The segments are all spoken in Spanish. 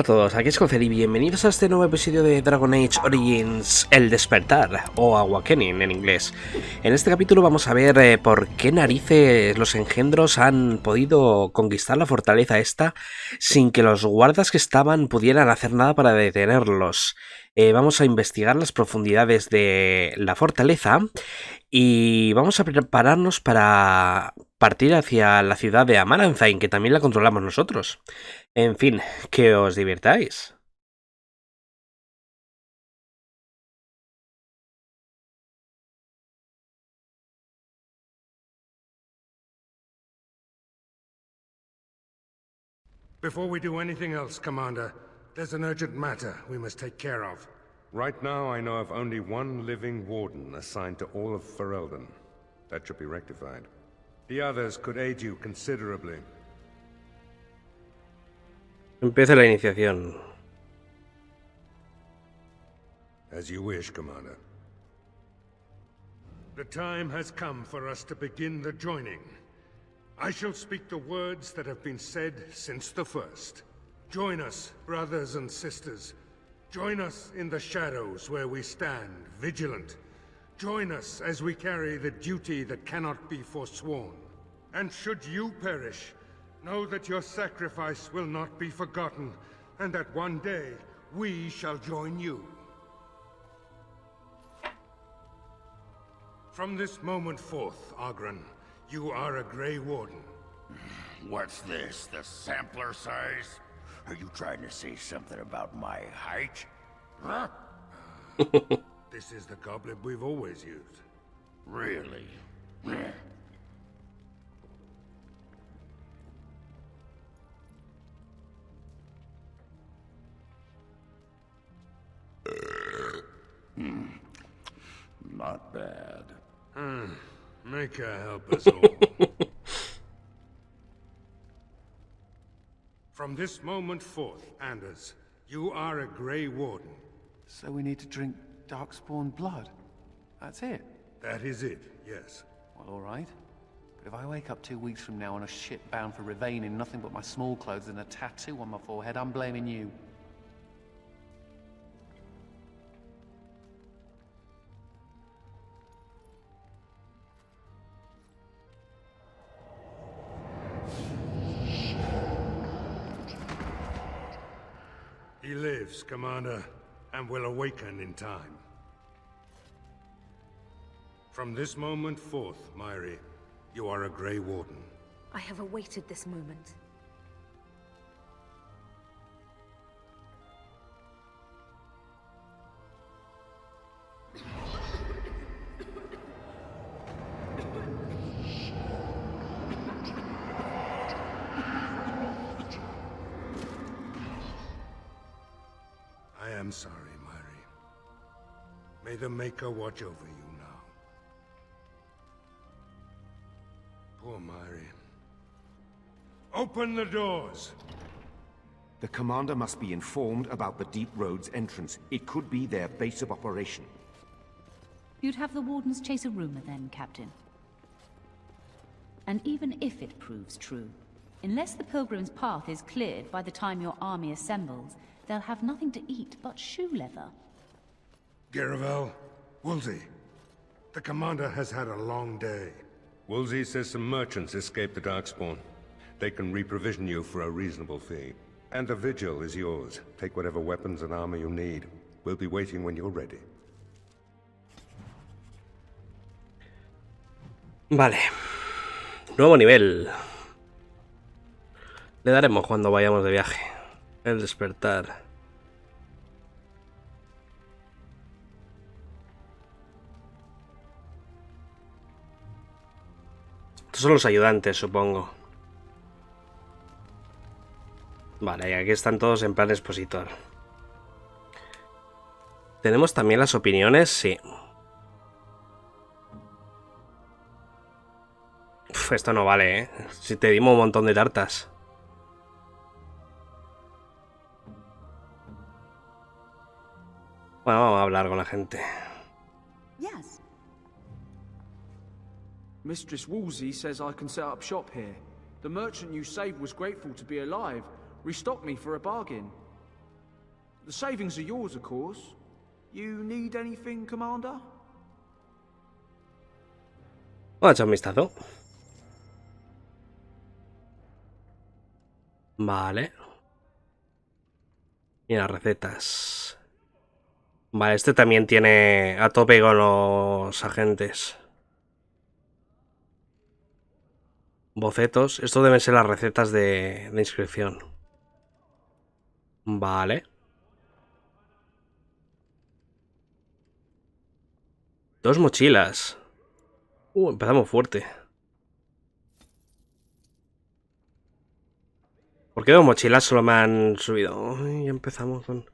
Hola a todos, aquí es Scolcer y bienvenidos a este nuevo episodio de Dragon Age Origins, el despertar, o awakening en inglés. En este capítulo vamos a ver por qué narices los engendros han podido conquistar la fortaleza esta sin que los guardas que estaban pudieran hacer nada para detenerlos. Vamos a investigar las profundidades de la fortaleza y vamos a prepararnos para partir hacia la ciudad de Amaranthine, que también la controlamos nosotros. En fin, que os divirtáis. Before we do anything else, Commander, there's an urgent matter we must take care of. Right now, I know of only one living warden assigned to all of Ferelden. That should be rectified. The others could aid you considerably. Empieza la iniciación. As you wish, Commander. The time has come for us to begin the joining. I shall speak the words that have been said since the first. Join us, brothers and sisters. Join us in the shadows where we stand, vigilant. Join us as we carry the duty that cannot be forsworn. And should you perish, know that your sacrifice will not be forgotten, and that one day we shall join you. From this moment forth, Oghren, you are a Grey Warden. What's this, the sampler size? Are you trying to say something about my height? Huh? This is the goblet we've always used. Really? Not bad. Make her help us all. From this moment forth, Anders, you are a Grey Warden. So we need to drink darkspawn blood? That's it? That is it, yes. Well, all right. But if I wake up 2 weeks from now on a ship bound for Rivain in nothing but my small clothes and a tattoo on my forehead, I'm blaming you. He lives, Commander, and will awaken in time. From this moment forth, Myri, you are a Grey Warden. I have awaited this moment. I am sorry, Myri. May the Maker watch over you now. Poor Myri. Open the doors! The commander must be informed about the Deep Road's entrance. It could be their base of operation. You'd have the Wardens chase a rumor then, Captain. And even if it proves true, unless the Pilgrim's path is cleared by the time your army assembles, they'll have nothing to eat but shoe leather. Garavel, Woolsey, the commander has had a long day. Woolsey says some merchants escaped the Darkspawn. They can reprovision you for a reasonable fee. And the vigil is yours. Take whatever weapons and armor you need. We'll be waiting when you're ready. Vale. Nuevo nivel. Le daremos cuando vayamos de viaje. El despertar. Estos son los ayudantes, supongo. Vale, y aquí están todos en plan expositor. ¿Tenemos también las opiniones? Sí. Uf, esto no vale, ¿eh? Si te dimos un montón de tartas. Bueno, vamos a hablar con la gente. Yes. Mistress Woolsey says I can set up shop here. The merchant you saved was grateful to be alive. Restocked me for a bargain. The savings are yours, of course. You need anything, Commander? Vamos a echar un vistazo. Vale. Y las recetas. Vale, este también tiene a tope con los agentes. Bocetos. Esto deben ser las recetas de inscripción. Vale. Dos mochilas. Empezamos fuerte. ¿Por qué dos mochilas solo me han subido? Ya empezamos con...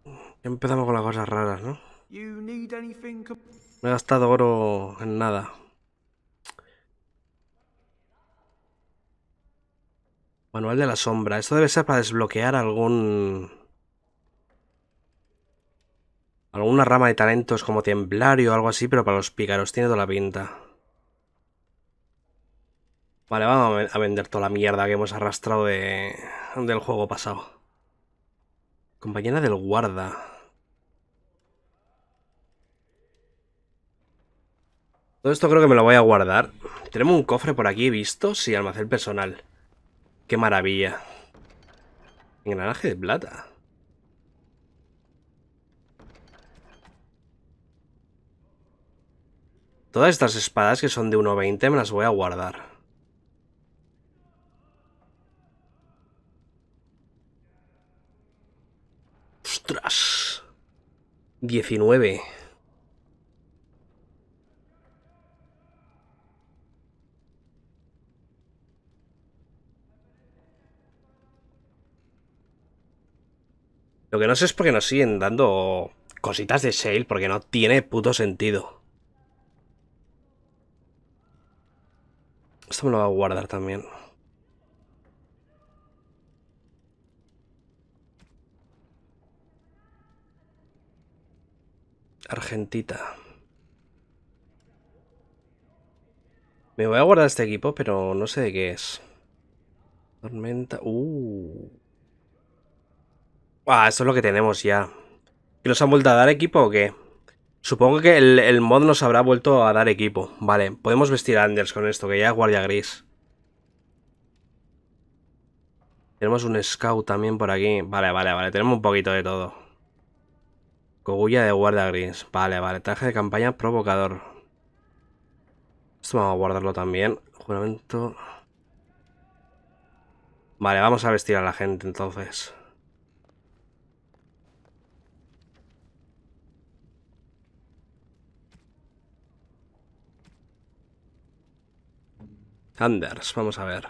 Ya empezamos con las cosas raras, ¿no? Me he gastado oro en nada. Manual de la sombra. Esto debe ser para desbloquear alguna rama de talentos como templario o algo así, pero para los pícaros. Tiene toda la pinta. Vale, vamos a vender toda la mierda que hemos arrastrado del juego pasado. Compañera del guarda. Todo esto creo que me lo voy a guardar. Tenemos un cofre por aquí, visto. Sí, almacén personal. Qué maravilla. Engranaje de plata. Todas estas espadas que son de 1.20 me las voy a guardar. ¡Ostras! 19. Lo que no sé es por qué nos siguen dando cositas de sale, porque no tiene puto sentido. Esto me lo voy a guardar también. Argentita. Me voy a guardar este equipo, pero no sé de qué es. Tormenta... esto es lo que tenemos ya. ¿Y nos han vuelto a dar equipo o qué? Supongo que el mod nos habrá vuelto a dar equipo. Vale, podemos vestir a Anders con esto, que ya es guardia gris. Tenemos un scout también por aquí. Vale. Tenemos un poquito de todo. Cogulla de guardia gris. Vale. Traje de campaña provocador. Esto vamos a guardarlo también. Juramento. Vale, vamos a vestir a la gente entonces. Anders, vamos a ver.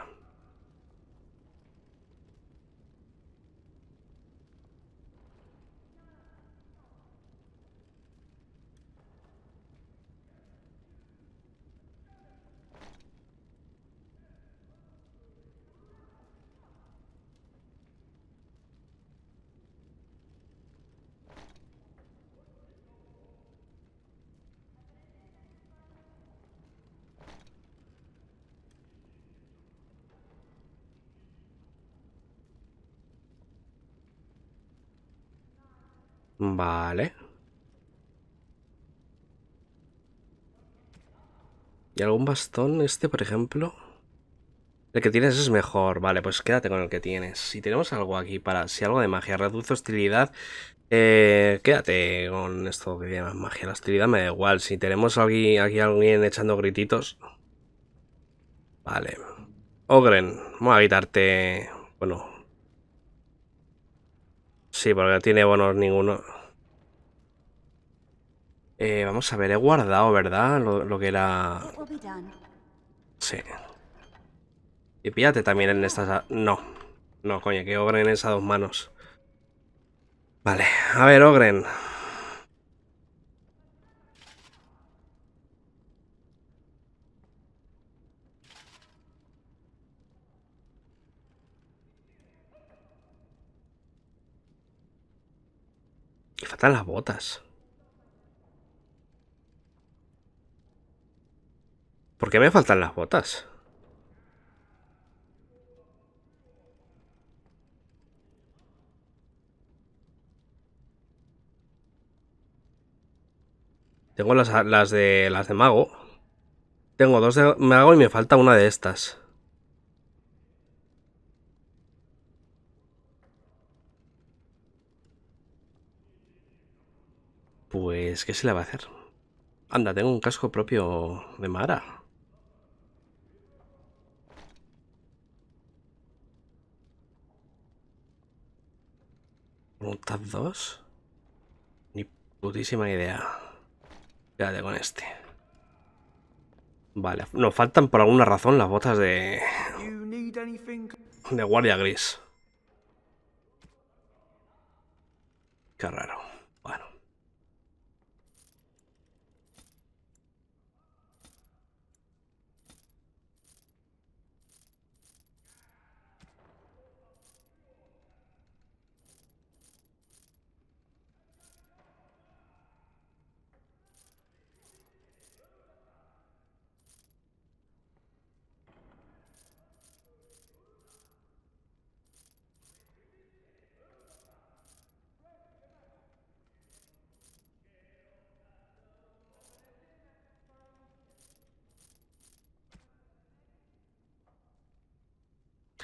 Vale. ¿Y algún bastón? Este, por ejemplo. El que tienes es mejor. Vale, pues quédate con el que tienes. Si tenemos algo aquí para... Si algo de magia reduce hostilidad... quédate con esto que llaman magia. La hostilidad me da igual. Si tenemos aquí alguien echando grititos... Vale. Ogren. Vamos a quitarte... Bueno... Sí, porque no tiene bonos ninguno. Vamos a ver, he guardado, ¿verdad? Lo que era... Sí. Y píllate también en estas... No. No, coño, que Ogren es a dos manos. Vale, a ver, Ogren. Y faltan las botas. ¿Por qué me faltan las botas? Tengo las de mago. Tengo 2 de mago y me falta una de estas. Pues, ¿qué se le va a hacer? Anda, tengo un casco propio de Mara. ¿Voluntad 2? Ni putísima idea. Quédate con este. Vale, nos faltan por alguna razón las botas de guardia gris. Qué raro. Bueno.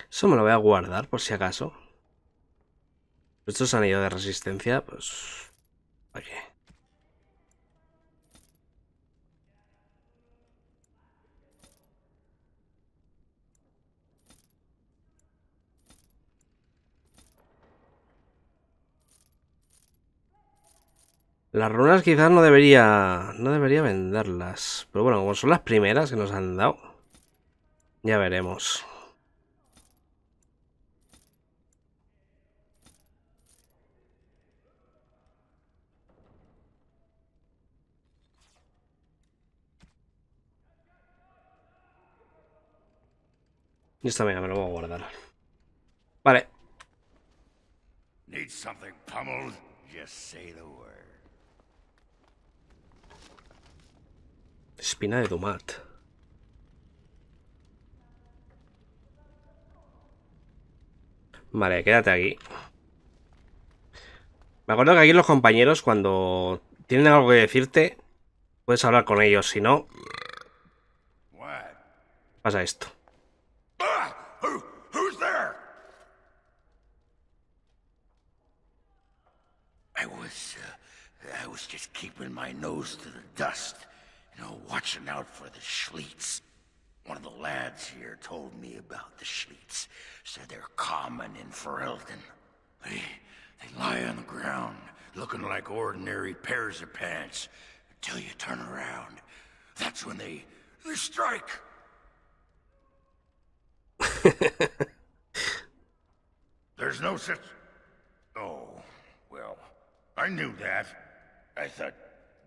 Eso me lo voy a guardar por si acaso. Estos anillos de resistencia, pues... ¿para qué? Las runas quizás no debería venderlas. Pero bueno, como son las primeras que nos han dado, ya veremos. Y esta venga, me lo voy a guardar. Vale. Need something pummeled? Just say the word. Espina de tomat. Vale, quédate aquí. Me acuerdo que aquí los compañeros, cuando tienen algo que decirte, puedes hablar con ellos. Si no, pasa esto. Who's there? I was just keeping my nose to the dust, watching out for the Schliets. One of the lads here told me about the Schliets. Said they're common in Ferelden. They lie on the ground, looking like ordinary pairs of pants, until you turn around. That's when they strike. There's no such... Oh, well, I knew that. I thought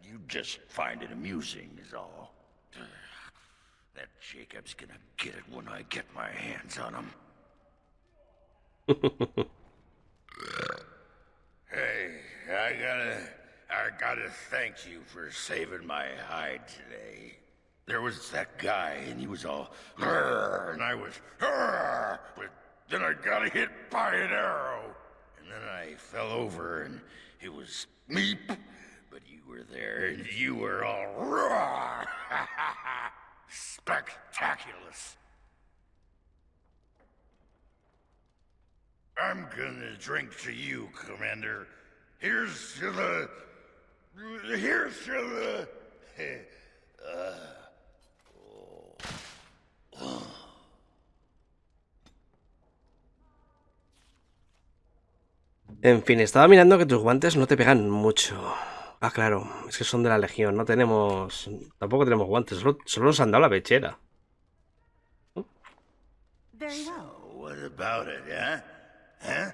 you'd just find it amusing is all. That Jacob's gonna get it when I get my hands on him. Hey, I gotta thank you for saving my hide today. There was that guy, and he was all, and I was, but then I got hit by an arrow, and then I fell over, and it was me, but you were there, and you were all, spectaculous. I'm gonna drink to you, Commander. Here's to the... En fin, estaba mirando que tus guantes no te pegan mucho. Ah, claro, es que son de la Legión. No tenemos... Tampoco tenemos guantes, solo nos han dado la pechera. Very well. So, what about it, huh? Huh?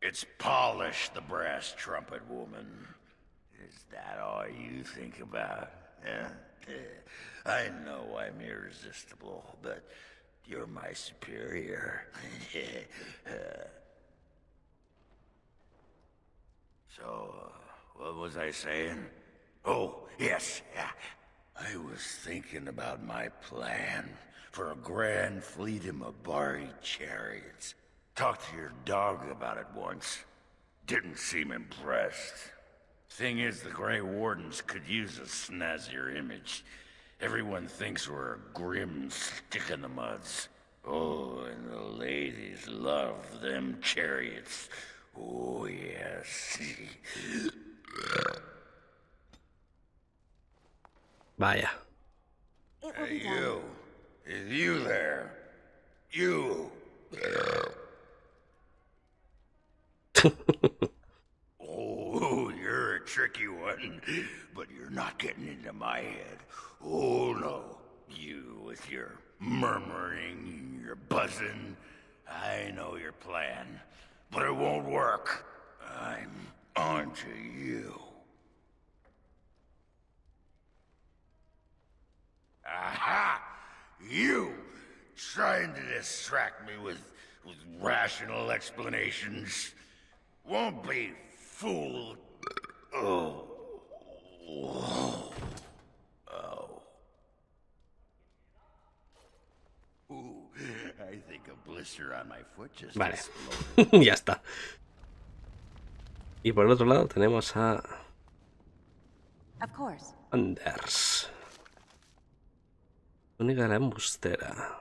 It's Polish, the brass trumpet woman. Is that all you think about? Huh? I know I'm irresistible, but you're my superior. So, what was I saying? Oh, yes, yeah. I was thinking about my plan for a grand fleet of Mabari chariots. Talked to your dog about it once. Didn't seem impressed. Thing is, the Grey Wardens could use a snazzier image. Everyone thinks we're a grim stick-in-the-muds. Oh, and the ladies love them chariots. Oh, yes. Vaya. Hey, you. Is you there? You. Oh, you're a tricky one, but you're not getting into my head. Oh, no. You with your murmuring, your buzzing. I know your plan, but it won't work. I'm onto you. Aha! You! Trying to distract me with rational explanations. Won't be fooled. Oh. Oh. Oh. Ooh, I think a blister on my foot just Vale. exploded. Ya está. Y por el otro lado tenemos a Of course. Anders. Túnica de la embustera.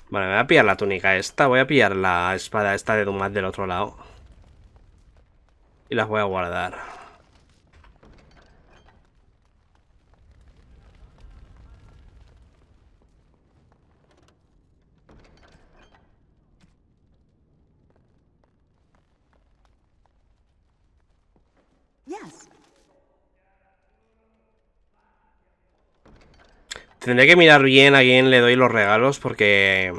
Vale, me voy a pillar la túnica esta. Voy a pillar la espada esta de Dumat del otro lado. Y las voy a guardar. Yes. Tendré que mirar bien a quién le doy los regalos porque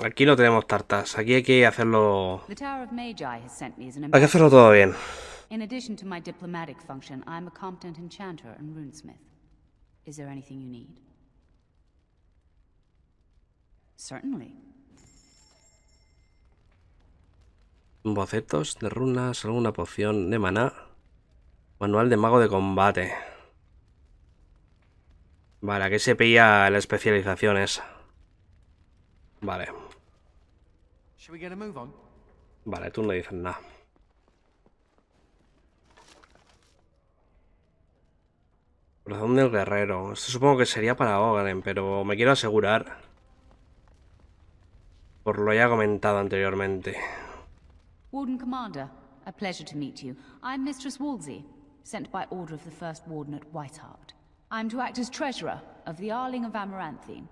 aquí no tenemos tartas. Aquí hay que hacerlo... The Tower of Magi has sent me as an Hay que hacerlo todo bien. In addition to my diplomatic function, I'm a competent enchanter and runesmith. Is there anything you need? Certainly. Bocetos de runas, alguna poción de maná. Manual de mago de combate. Vale, aquí se pilla la especialización esa. Vale. Shall we get a move on? Vale, tú no dices nada. Corazón del guerrero. Esto supongo que sería para Ogren, pero me quiero asegurar. Por lo ya comentado anteriormente. Warden Commander, a pleasure to meet you. I'm Mistress Wolsey, sent by order of the First Warden at Whiteheart. I'm to act as treasurer of the Arling of Amaranthine.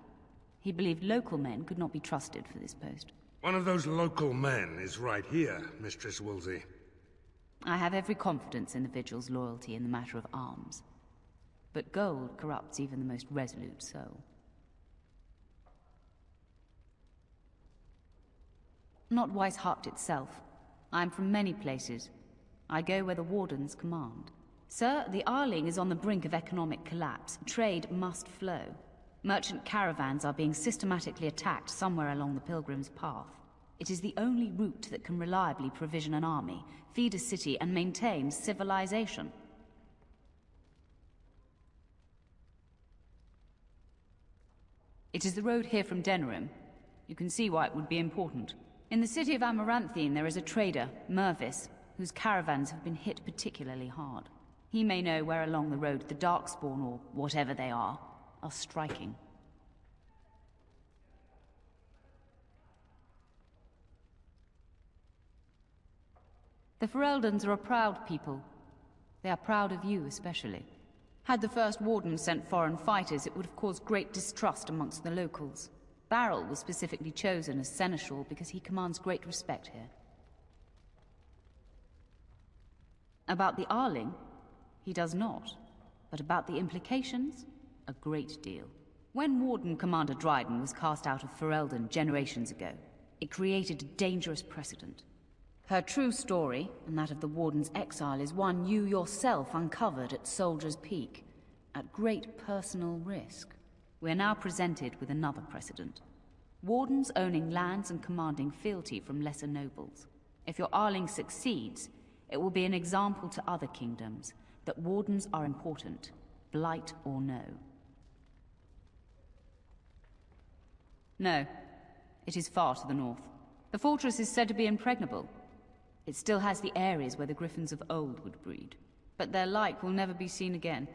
He believed local men could not be trusted for this post. One of those local men is right here, Mistress Wolsey. I have every confidence in the Vigil's loyalty in the matter of arms. But gold corrupts even the most resolute soul. Not Whiteheart itself. I'm from many places. I go where the Wardens command. Sir, the Arling is on the brink of economic collapse. Trade must flow. Merchant caravans are being systematically attacked somewhere along the Pilgrim's Path. It is the only route that can reliably provision an army, feed a city, and maintain civilization. It is the road here from Denerim. You can see why it would be important. In the city of Amaranthine there is a trader, Mervis, whose caravans have been hit particularly hard. He may know where along the road the Darkspawn, or whatever they are striking. The Fereldans are a proud people. They are proud of you especially. Had the First Warden sent foreign fighters, it would have caused great distrust amongst the locals. Barrel was specifically chosen as seneschal because he commands great respect here. About the Arling, he does not. But about the implications, a great deal. When Warden Commander Dryden was cast out of Ferelden generations ago, it created a dangerous precedent. Her true story, and that of the Warden's exile, is one you yourself uncovered at Soldier's Peak, at great personal risk. We are now presented with another precedent. Wardens owning lands and commanding fealty from lesser nobles. If your Arling succeeds, it will be an example to other kingdoms, that wardens are important, blight or no. No. It is far to the north. The fortress is said to be impregnable. It still has the areas where the griffins of old would breed. But their like will never be seen again.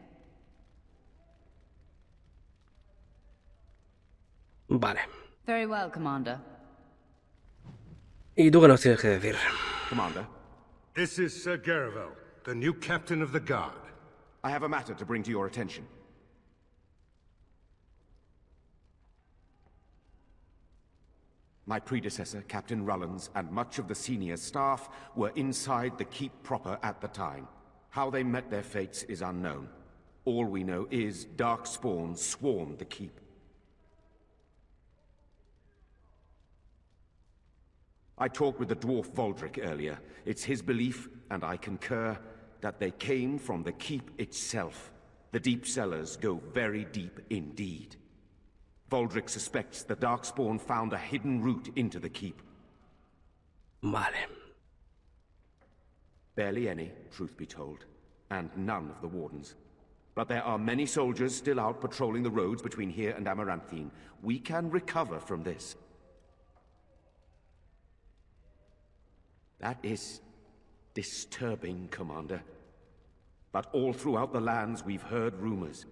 Vale. Very well, Commander. ¿Y tú qué nos tienes que decir? Commander, This is Sir Garavel, the new captain of the guard. I have a matter to bring to your attention. My predecessor, Captain Rullans, and much of the senior staff were inside the keep proper at the time. How they met their fates is unknown. All we know is Darkspawn swarmed the keep. I talked with the dwarf Voldric earlier. It's his belief, and I concur, that they came from the keep itself. The deep cellars go very deep indeed. Voldric suspects the Darkspawn found a hidden route into the keep. Vale. Barely any, truth be told, and none of the wardens. But there are many soldiers still out patrolling the roads between here and Amaranthine. We can recover from this. That is disturbing, Commander. But all throughout the lands we've heard rumors.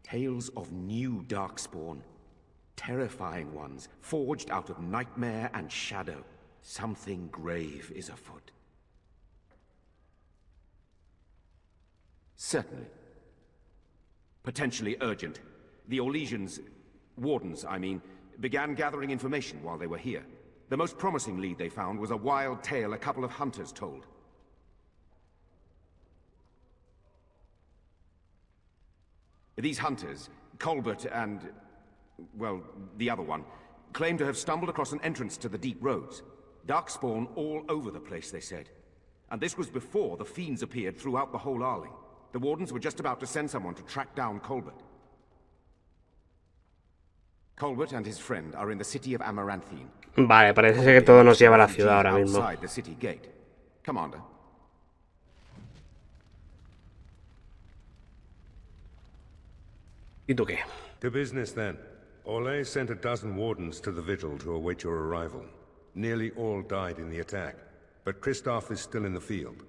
Tales of new Darkspawn. Terrifying ones, forged out of nightmare and shadow. Something grave is afoot. Certainly. Potentially urgent. The Orlesians, wardens, I mean, began gathering information while they were here. The most promising lead they found was a wild tale a couple of hunters told. These hunters, Colbert and, well, the other one, claim to have stumbled across an entrance to the deep roads. Darkspawn all over the place, they said. And this was before the fiends appeared throughout the whole Arling. The wardens were just about to send someone to track down Colbert. Colbert and his friend are in the city of Amaranthine. Vale, parece ser que todo nos lleva a la ciudad ahora mismo. Outside the city gate. Commander. ¿Y tú qué? To business, then. Orlais sent a dozen wardens to the vigil to await your arrival. Nearly all died in the attack, but Kristoff is still in the field.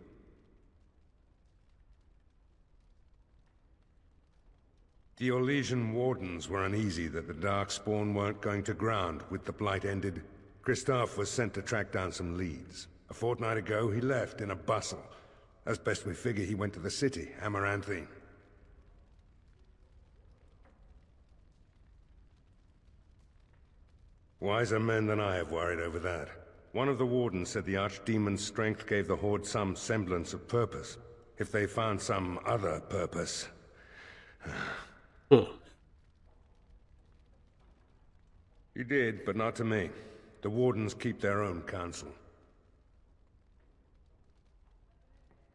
The Orlesian wardens were uneasy that the Darkspawn weren't going to ground with the Blight ended. Kristoff was sent to track down some leads. A fortnight ago, he left in a bustle. As best we figure, he went to the city, Amaranthine. Wiser men than I have worried over that. One of the wardens said the Archdemon's strength gave the Horde some semblance of purpose. If they found some other purpose... He did, but not to me. The wardens keep their own counsel.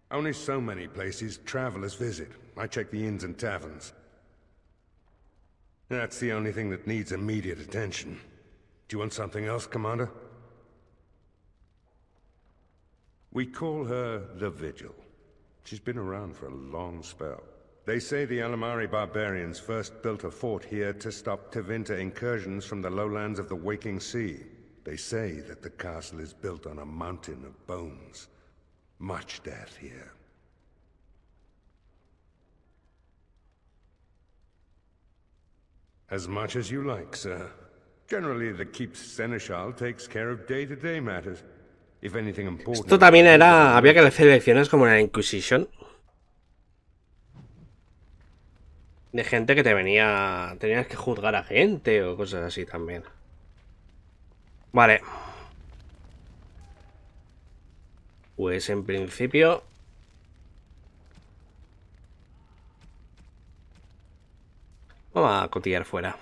Only so many places travelers visit. I check the inns and taverns. That's the only thing that needs immediate attention. Do you want something else, Commander? We call her the Vigil. She's been around for a long spell. They say the Alamari barbarians first built a fort here to stop Tevinter incursions from the lowlands of the Waking Sea. They say that the castle is built on a mountain of bones. Much death here. As much as you like, sir. Generally, the Keep's Seneschal takes care of day-to-day matters. If anything important... Esto también era... Había que hacer elecciones como en la Inquisition. De gente que te venía... Tenías que juzgar a gente o cosas así también. Vale. Pues en principio... Vamos a cotillar fuera.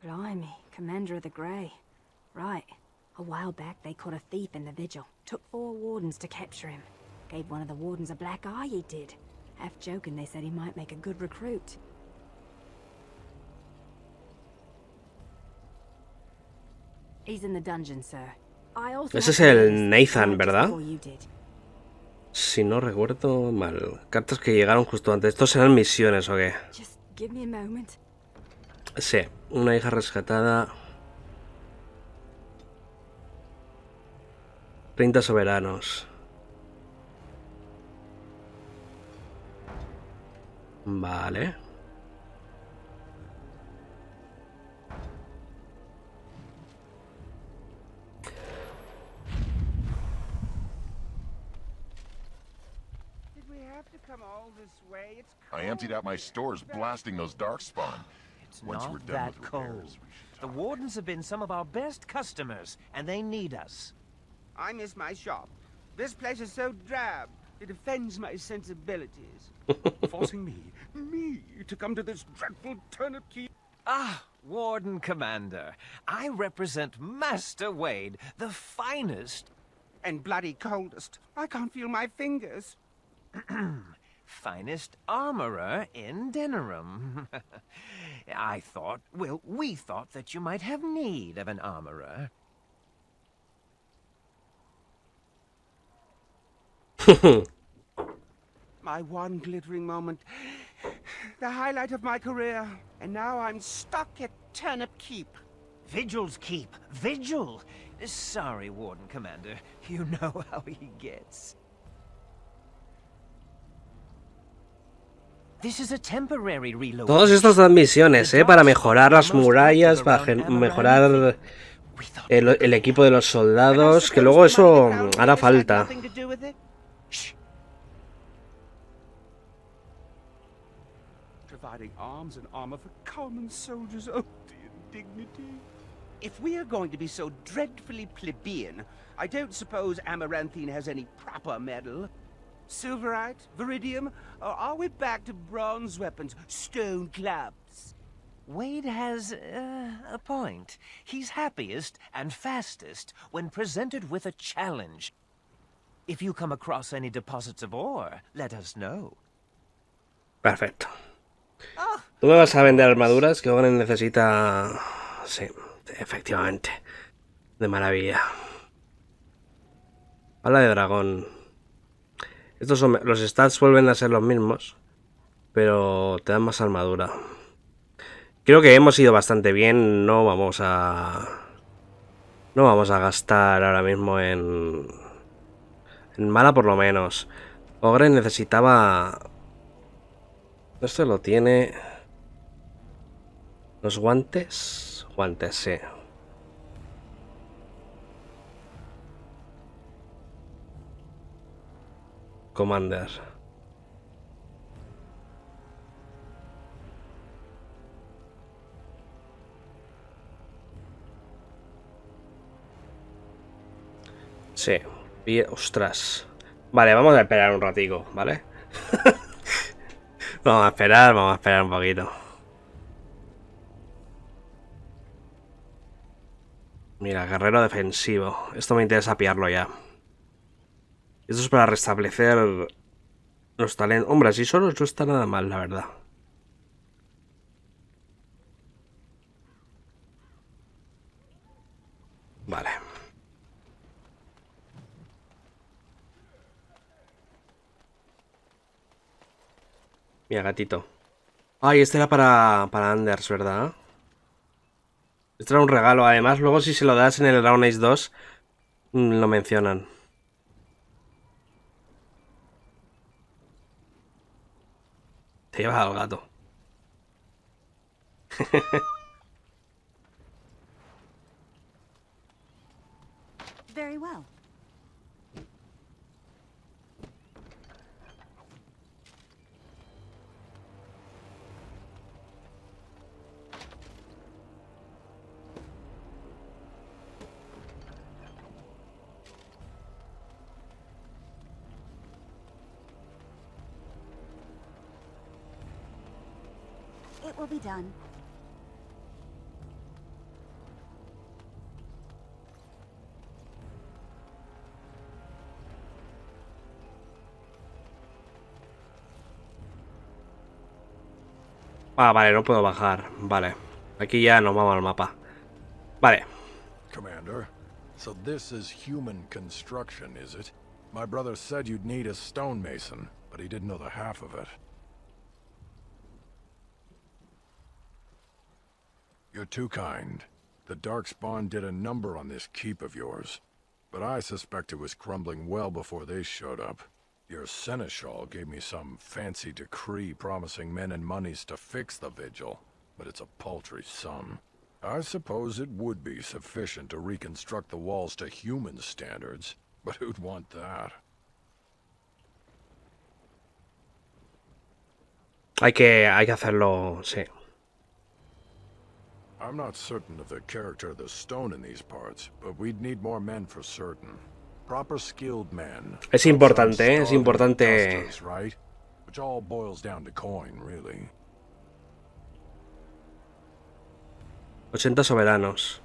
Blimey, Commander of the Grey. Right. A while back, they caught a thief in the vigil. Took 4 wardens to capture him. Gave one of the wardens a black eye, he did. Half joking, they said he might make a good recruit. He's in the dungeon, sir. I also Ese es have el news Nathan, just ¿verdad? before you did. Si no recuerdo mal. Cartas que llegaron justo antes. ¿Estos serán misiones o qué? Just give me a moment. Sí, una hija rescatada. 30 soberanos. Vale. I emptied out my stores blasting those darkspawn. It's Once we're not done that with cold. repairs, we should The talk. wardens have been some of our best customers, and they need us. I miss my shop. This place is so drab. It offends my sensibilities. Forcing me, to come to this dreadful turnip keep. Ah, Warden Commander, I represent Master Wade, the finest... And bloody coldest. I can't feel my fingers. finest armorer in Denerim. We thought that you might have need of an armorer. My one glittering moment. The highlight of my career. And now I'm stuck at Turnip Keep. Vigil's Keep. Vigil! Sorry, Warden Commander. You know how he gets. This is a temporary reload. Todos estos dan misiones, para mejorar las murallas, para mejorar el equipo de los soldados, que luego eso hará falta. Providing arms and armor for common soldiers. Oh, the indignity. If we are going to be so dreadfully plebeian, I don't suppose Amaranthine has any proper metal. Silverite? Viridium? Or are we back to bronze weapons? Stone clubs? Wade has a point. He's happiest and fastest when presented with a challenge. If you come across any deposits of ore, let us know. Perfecto. Tú me vas a vender armaduras que Ogren necesita... Sí, efectivamente. De maravilla. Pala de dragón. Estos son... Los stats vuelven a ser los mismos, pero te dan más armadura. Creo que hemos ido bastante bien. No vamos a gastar ahora mismo en mala por lo menos. Ogren necesitaba... Esto lo tiene... Los guantes. Guantes, sí. Commander. Sí. Y, ostras. Vale, vamos a esperar un ratico, ¿vale? Vamos a esperar un poquito. Mira, guerrero defensivo. Esto me interesa pillarlo ya. Esto es para restablecer los talentos. Hombre, así solo no está nada mal, la verdad. Vale. Mira, gatito. Ay, este era para Anders, ¿verdad? Este era un regalo. Además, luego si se lo das en el Dragon Age 2, lo mencionan. Te llevas al gato. Very well. It will be done. Ah, vale, no puedo bajar. Vale. Aquí ya nos vamos al mapa. Vale. Commander, so this is human construction, is it? My brother said you'd need a stonemason, but he didn't know the half of it. You're too kind. The Darkspawn did a number on this keep of yours, but I suspect it was crumbling well before they showed up. Your seneschal gave me some fancy decree promising men and monies to fix the vigil, but it's a paltry sum. I suppose it would be sufficient to reconstruct the walls to human standards, but who'd want that? Hay que hacerlo, sí. I'm not certain of the character of the stone in these parts, but we'd need more men for certain. Proper skilled men. Es importante, es importante. Dusters, right? Which all boils down to coin, really. 80 soberanos.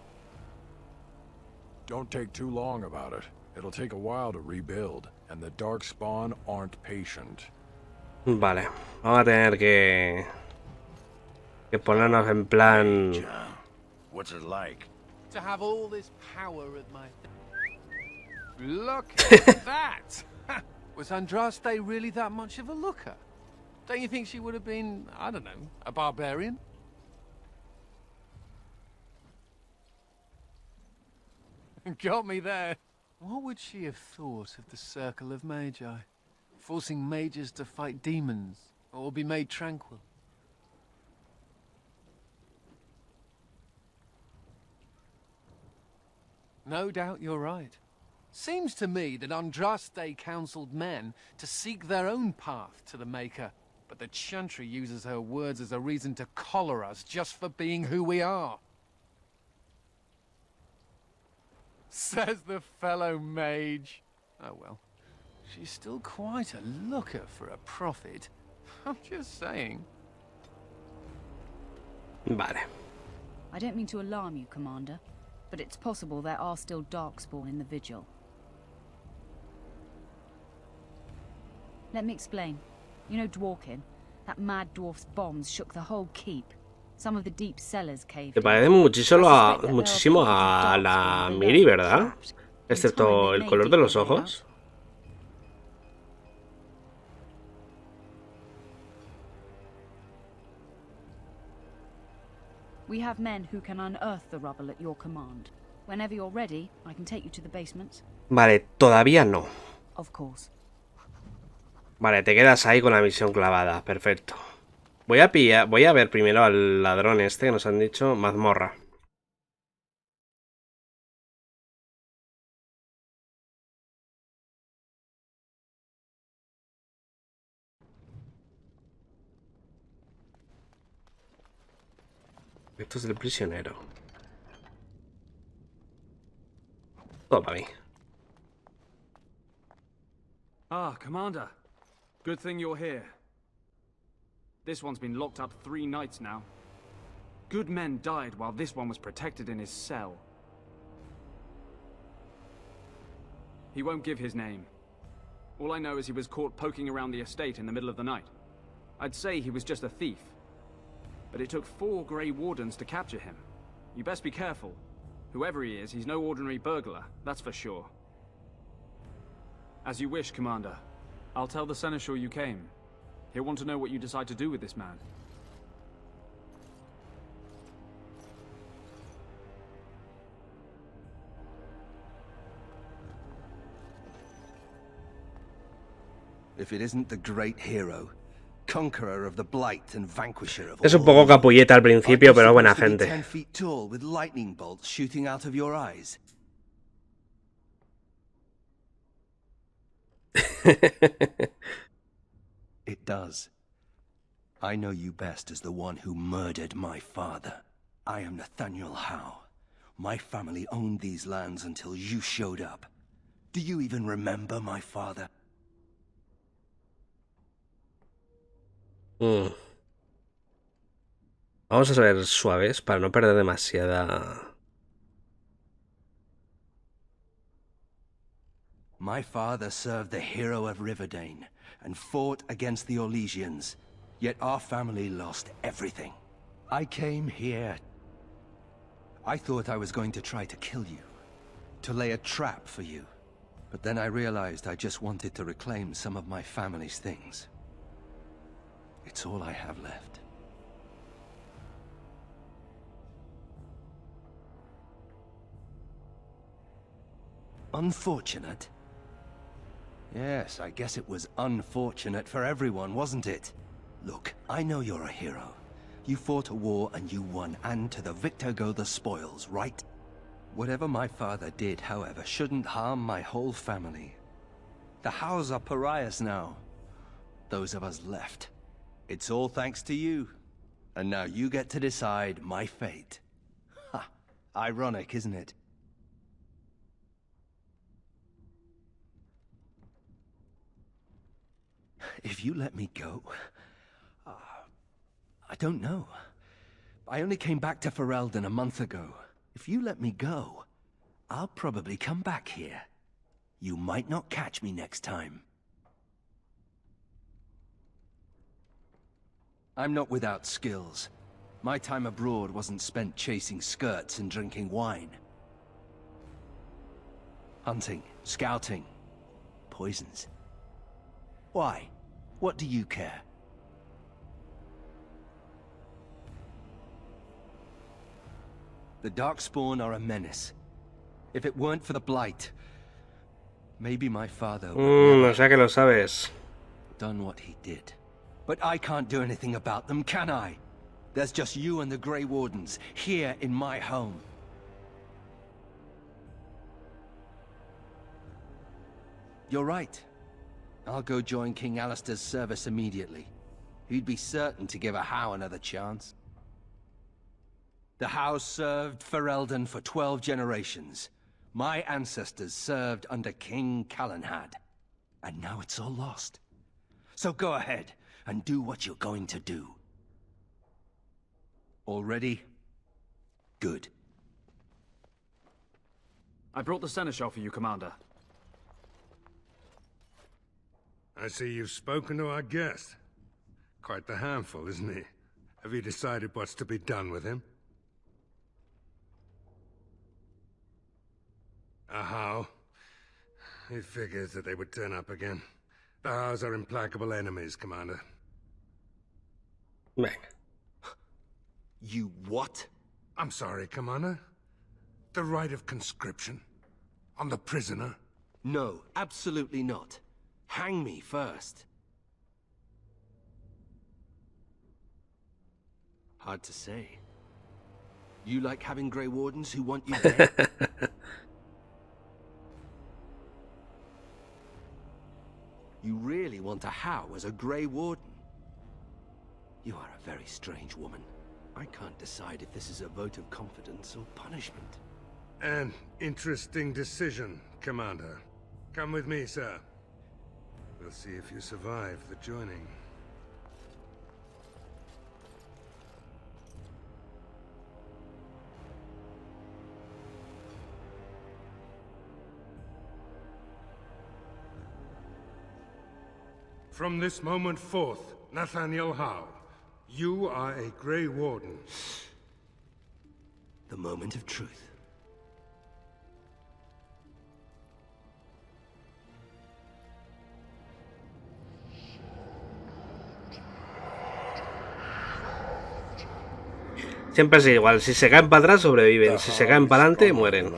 Don't take too long about it. It'll take a while to rebuild, and the Darkspawn aren't patient. Vale, vamos a tener que ponernos en plan. What's it like? To have all this power at my... Look at that! Was Andraste really that much of a looker? Don't you think she would have been, I don't know, a barbarian? Got me there. What would she have thought of the Circle of Magi? Forcing mages to fight demons, or be made tranquil? No doubt you're right. Seems to me that Andraste counseled men to seek their own path to the Maker, but the Chantry uses her words as a reason to collar us just for being who we are. Says the fellow mage. Oh well. She's still quite a looker for a prophet. I'm just saying. Vale. I don't mean to alarm you, Commander, but it's possible there are still Darkspawn in the Vigil. Let me explain. You know Dworkin? That mad dwarf's bombs shook the whole keep. Some of the deep cellars caved Te in. parece muchísimo a la Miri, ¿verdad? Excepto el color de los ojos. We have men who can unearth the rubble at your command. Whenever you're ready, I can take you to the basements. Vale, todavía no. Of course. Vale, te quedas ahí con la misión clavada. Perfecto. Voy a ver primero al ladrón este que nos han dicho. Mazmorra. Esto es del prisionero. Todo para mí. Ah, Commander. Good thing you're here. This one's been locked up 3 nights now. Good men died while this one was protected in his cell. He won't give his name. All I know is he was caught poking around the estate in the middle of the night. I'd say he was just a thief. But it took 4 Grey Wardens to capture him. You best be careful. Whoever he is, he's no ordinary burglar, that's for sure. As you wish, Commander. I'll tell the Seneschal you came. He'll want to know what you decide to do with this man. If it isn't the great hero, conqueror of the blight and vanquisher of all. Es un poco capulleta al principio, pero buena gente. 10 feet tall with lightning bolts shooting out of your eyes. It does. I know you best as the one who murdered my father. I am Nathaniel Howe. My family owned these lands until you showed up. Do you even remember my father? Vamos a ser suaves para no perder demasiada. My father served the hero of Riverdane and fought against the Orlesians. Yet our family lost everything. I came here. I thought I was going to try to kill you, to lay a trap for you. But then I realized I just wanted to reclaim some of my family's things. It's all I have left. Unfortunate? Yes, I guess it was unfortunate for everyone, wasn't it? Look, I know you're a hero. You fought a war and you won, and to the victor go the spoils, right? Whatever my father did, however, shouldn't harm my whole family. The Howes are pariahs now. Those of us left. It's all thanks to you. And now you get to decide my fate. Ha! Ironic, isn't it? If you let me go... I don't know. I only came back to Ferelden a month ago. If you let me go, I'll probably come back here. You might not catch me next time. I'm not without skills. My time abroad wasn't spent chasing skirts and drinking wine. Hunting, scouting, poisons. Why? What do you care? The Darkspawn are a menace. If it weren't for the Blight, maybe my father would o sea que lo sabes. Done what he did. But I can't do anything about them, can I? There's just you and the Grey Wardens here in my home. You're right. I'll go join King Alistair's service immediately. He'd be certain to give a Howe another chance. The Howe served Ferelden for 12 generations. My ancestors served under King Calenhad. And now it's all lost. So go ahead and do what you're going to do. All ready? Good. I brought the seneschal for you, Commander. I see you've spoken to our guest. Quite the handful, isn't he? Have you decided what's to be done with him? A Howe? He figures that they would turn up again. The Howes are implacable enemies, Commander. Venga. You what? I'm sorry, Commander. The right of conscription? On the prisoner? No, absolutely not. Hang me first. Hard to say. You like having Grey Wardens who want you dead? You really want a Howe as a Grey Warden? You are a very strange woman. I can't decide if this is a vote of confidence or punishment. An interesting decision, Commander. Come with me, sir. We'll see if you survive the joining. From this moment forth, Nathaniel Howe, you are a Grey Warden. The moment of truth. Siempre es igual, si se caen para atrás sobreviven, si se caen para adelante mueren.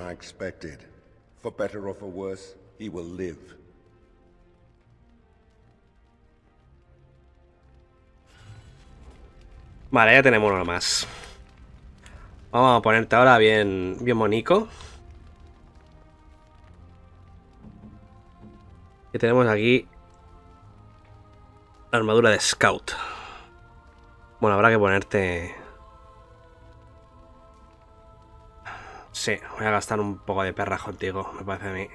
For better or for worse, he will live. Vale, ya tenemos uno más. Vamos a ponerte ahora bien bonico. Y tenemos aquí la armadura de Scout. Bueno, habrá que ponerte... Sí, voy a gastar un poco de perra contigo, me parece a mí.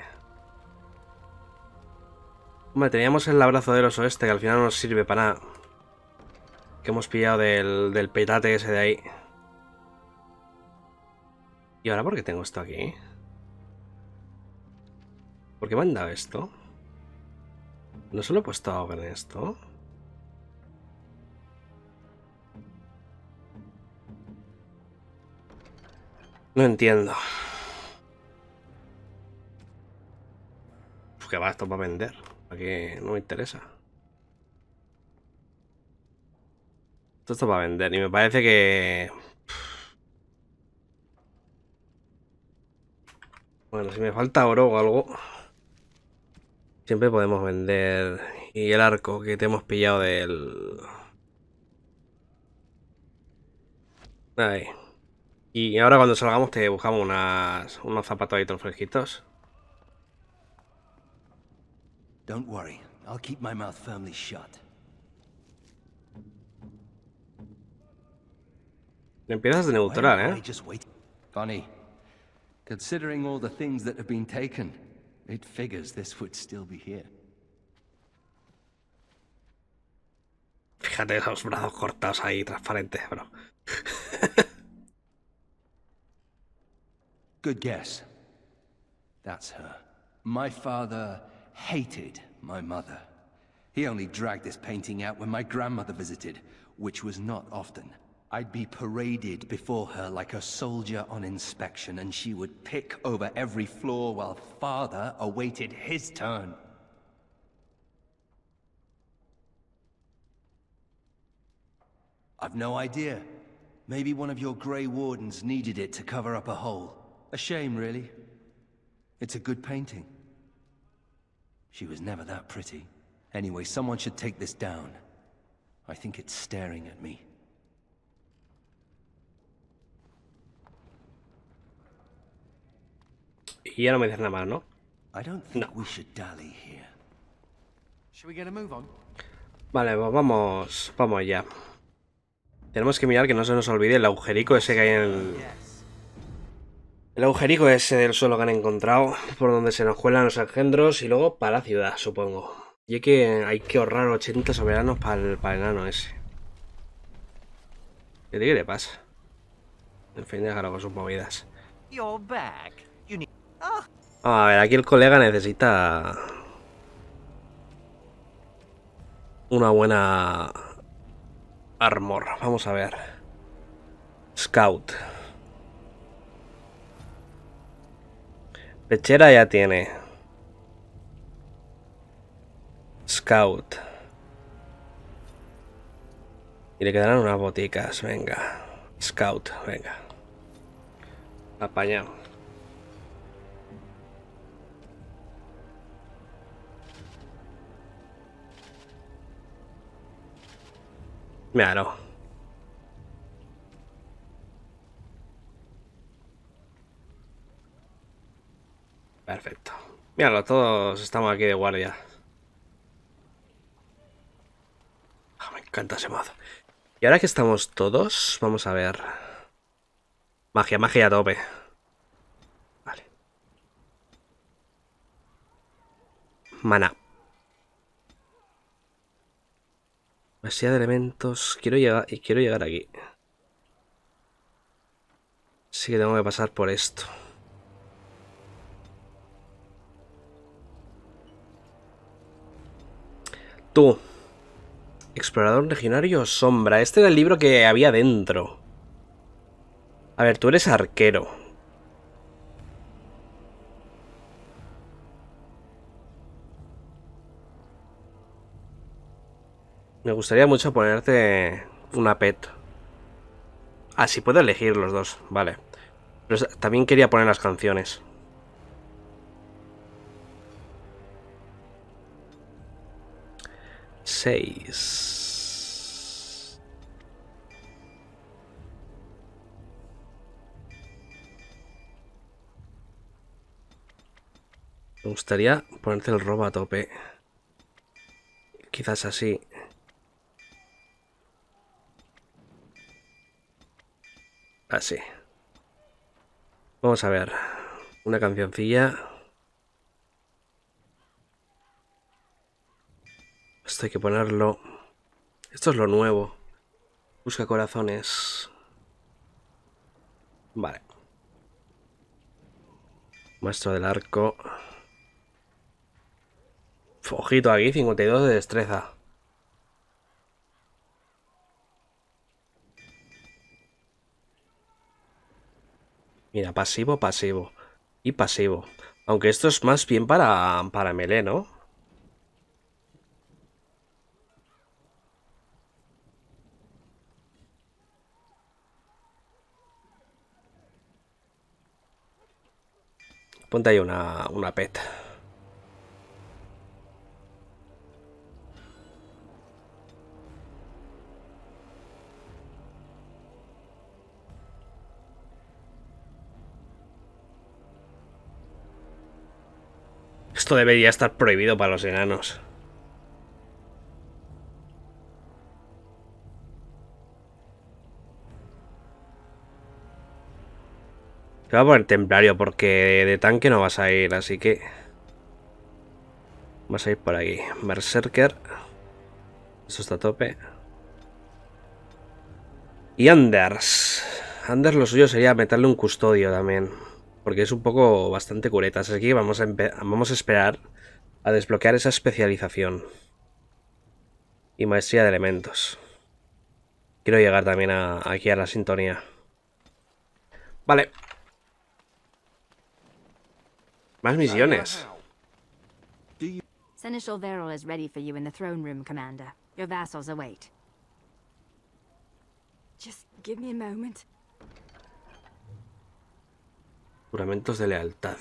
Hombre, teníamos el abrazo del oso este, que al final no nos sirve para nada. Que hemos pillado del petate ese de ahí. ¿Y ahora por qué tengo esto aquí? ¿Por qué me han dado esto? ¿No se lo he puesto ahora en esto? No entiendo. Pues que va esto para vender. Aquí no me interesa. Esto está para vender y me parece que... Bueno, si me falta oro o algo, siempre podemos vender. Y el arco que te hemos pillado del... Ahí. Y ahora cuando salgamos te buscamos unos zapatos ahí fresquitos. Don't worry, I'll keep my mouth firmly shut. Empiezas de neutral, ¿eh? Funny. Considering all the things that have been taken, it figures this would still be here. Fíjate esos brazos cortados ahí, transparentes, bro. Good guess. That's her. My father hated my mother. He only dragged this painting out when my grandmother visited, which was not often. I'd be paraded before her like a soldier on inspection, and she would pick over every floor while father awaited his turn. I've no idea. Maybe one of your Grey Wardens needed it to cover up a hole. A shame, really. It's a good painting. She was never that pretty. Anyway, someone should take this down. I think it's staring at me. Y ya no me dices nada más, ¿no? I don't think we should dally here. Should we get a move on? Vale, pues vamos ya. Tenemos que mirar que no se nos olvide el agujerico ese que hay en el agujerico ese del suelo que han encontrado, por donde se nos cuelan los engendros, y luego para la ciudad, supongo. Y es que hay que ahorrar 80 soberanos para el enano ese. ¿Qué le pasa? En fin, déjalo con sus movidas. A ver, aquí el colega necesita una buena armor. Vamos a ver. Scout. Pechera ya tiene. Scout. Y le quedarán unas boticas. Venga. Scout, venga. Apañado. Míralo. Perfecto. Míralo, todos estamos aquí de guardia. Me encanta ese mazo. Y ahora que estamos todos, vamos a ver. Magia, magia a tope. Vale. Mana. Masía de elementos. Quiero llegar aquí. Sí que tengo que pasar por esto. Tú. Explorador legionario sombra. Este era el libro que había dentro. A ver, tú eres arquero. Me gustaría mucho ponerte una pet. Ah, sí, puedo elegir los dos, vale. Pero también quería poner las canciones. Seis. Me gustaría ponerte el robo a tope. Quizás así. Así. Vamos a ver. Una cancioncilla. Esto hay que ponerlo. Esto es lo nuevo. Busca corazones. Vale. Maestro del arco. Ojito aquí, 52 de destreza. Mira, pasivo, pasivo. Y pasivo. Aunque esto es más bien para melee, ¿no? Ponte ahí una pet. Esto debería estar prohibido para los enanos. Te voy a poner templario porque de tanque no vas a ir, así que... Vas a ir por aquí. Berserker. Eso está a tope. Y Anders. Anders lo suyo sería meterle un custodio también. Porque es un poco bastante curetas. Así que vamos a esperar a desbloquear esa especialización. Y maestría de elementos. Quiero llegar también aquí a la sintonía. Vale. Más misiones. Seneschal Verrill is ready for you in the throne room, Commander. Your vassals await. Just give me a moment. Juramentos de lealtad.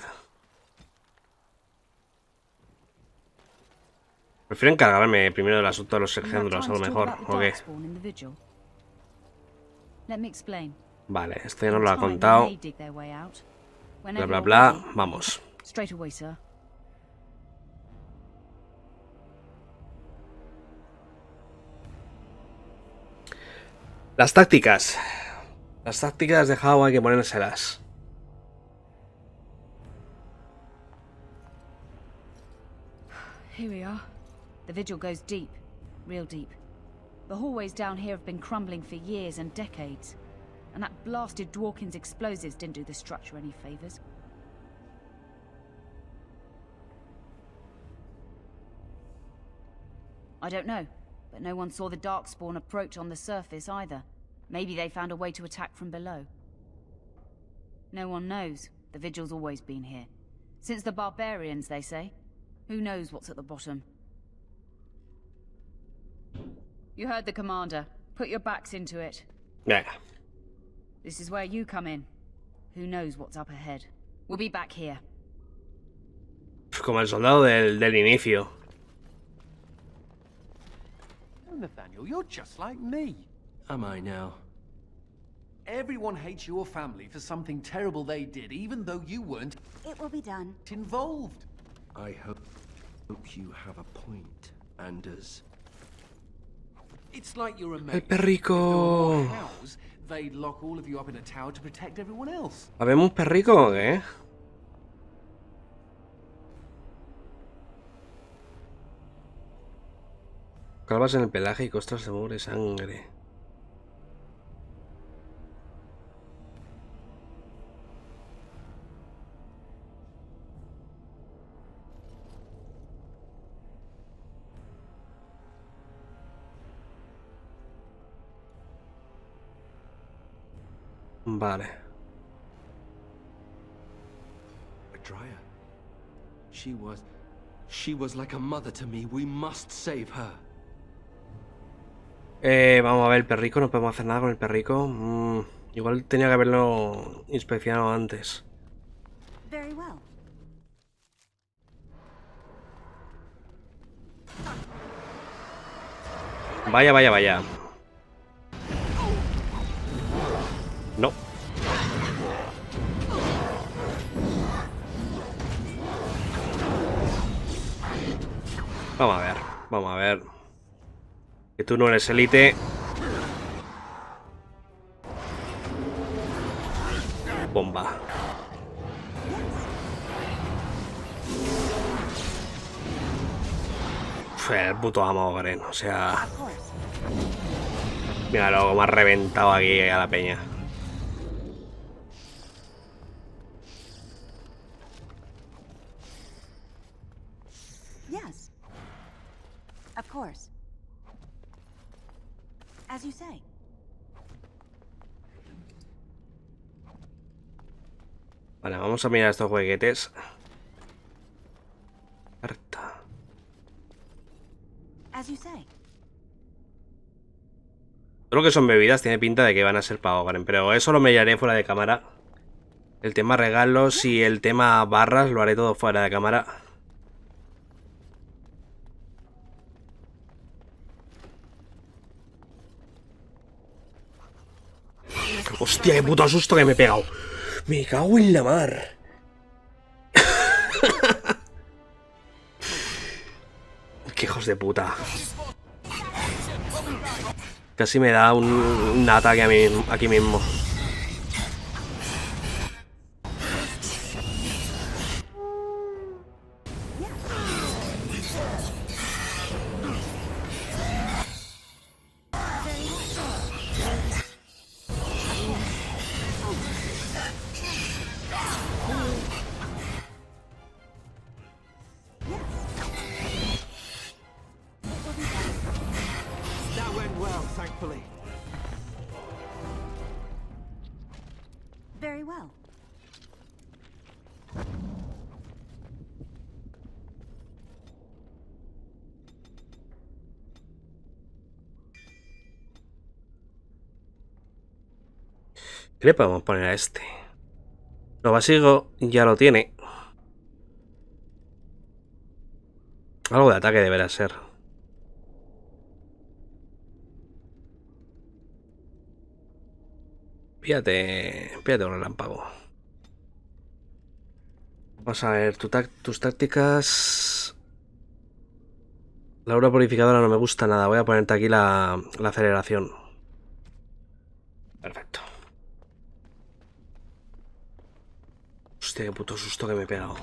Prefiero encargarme primero del asunto de los engendros, a lo mejor. ¿O qué? Vale, esto ya nos lo ha contado. Bla, bla, bla. Vamos. Las tácticas. Las tácticas de Howe hay que ponérselas. Here we are. The vigil goes deep, real deep. The hallways down here have been crumbling for years and decades. And that blasted Dworkin's explosives didn't do the structure any favors. I don't know, but no one saw the Darkspawn approach on the surface either. Maybe they found a way to attack from below. No one knows. The vigil's always been here. Since the barbarians, they say. Who knows what's at the bottom? You heard the commander. Put your backs into it. Yeah. This is where you come in. Who knows what's up ahead? We'll be back here. Como el soldado del inicio. Oh, Nathaniel, you're just like me. Am I now? Everyone hates your family for something terrible they did, even though you weren't. It will be done. Involved. I hope you have a point, Anders. It's like you're a El mate. perrico. House, they'd lock all of you up in a tower to protect everyone else. ¿Habemos un perrico o qué? Calvas en el pelaje y costras de mugre sangre. Vale. A dryer. She was like a mother to me. We must save her. Vamos a ver el perrico. No podemos hacer nada con el perrico. Igual tenía que haberlo inspeccionado antes. Very well. Vaya, vaya, vaya. No. Vamos a ver, vamos a ver. Que tú no eres élite. Bomba. El puto amo, Gren. O sea... Mira lo me ha reventado aquí a la peña. Yes. Of course. As you say. Vale, vamos a mirar estos juguetes. Carta. As you say. Todo lo que son bebidas tiene pinta de que van a ser para Garen, pero eso lo miraré fuera de cámara. El tema regalos y el tema barras lo haré todo fuera de cámara. Hostia, qué puto susto que me he pegado. Me cago en la mar. Qué hijos de puta. Casi me da un ataque a mí, aquí mismo. Very well. ¿Qué le podemos poner a este? Lo básico ya lo tiene. Algo de ataque deberá ser. Fíjate un relámpago. Vamos a ver tus tácticas. La aura purificadora no me gusta nada. Voy a ponerte aquí la aceleración. Perfecto. Hostia, qué puto susto que me he pegado.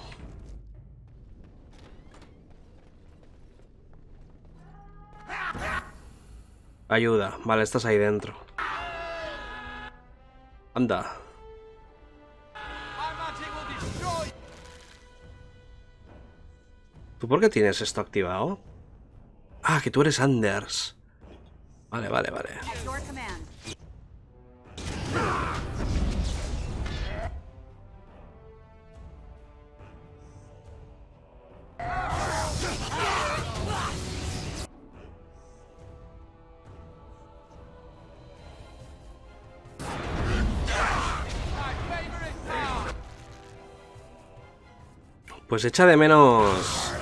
Ayuda. Vale, estás ahí dentro. Anda. ¿Tú por qué tienes esto activado? Ah, que tú eres Anders. Vale, vale, vale. Pues echa de menos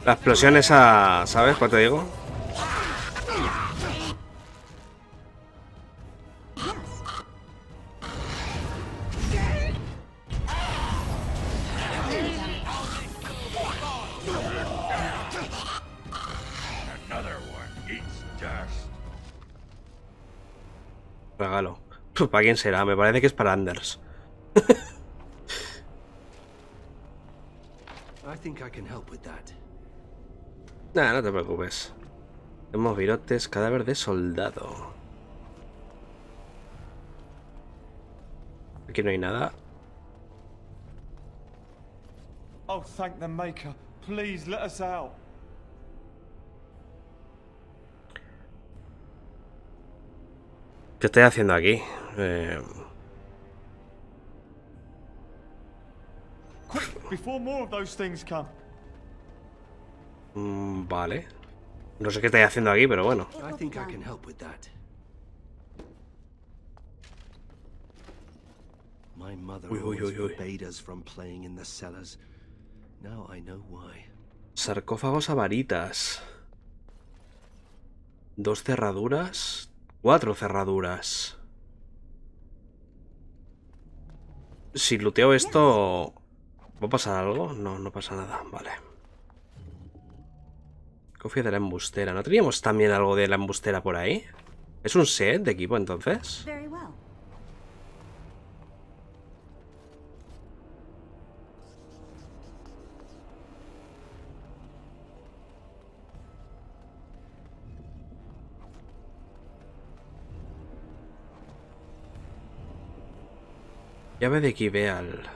la explosión esa, ¿sabes cuál te digo? Regalo. ¿Para quién será? Me parece que es para Anders. Nah, no te preocupes. Tenemos virotes, cadáver de soldado. Aquí no hay nada. Oh, thank the Maker. Please let us out. ¿Qué estoy haciendo aquí? Quick, before more of those things come. Vale. No sé qué estoy haciendo aquí, pero bueno. Sarcófagos a varitas. 2 cerraduras. 4 cerraduras. Si looteo esto, ¿va a pasar algo? No, no pasa nada. Vale. Cofre de la embustera. ¿No teníamos también algo de la embustera por ahí? ¿Es un set de equipo entonces? Llave de Kiveal.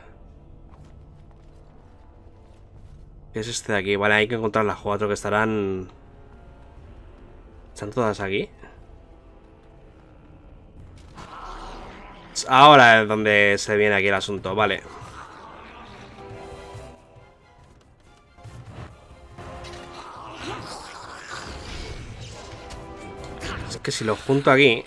¿Qué es este de aquí? Vale, hay que encontrar las 4 que estarán... ¿Están todas aquí? ahora es donde se viene aquí el asunto, vale. Es que si lo junto aquí...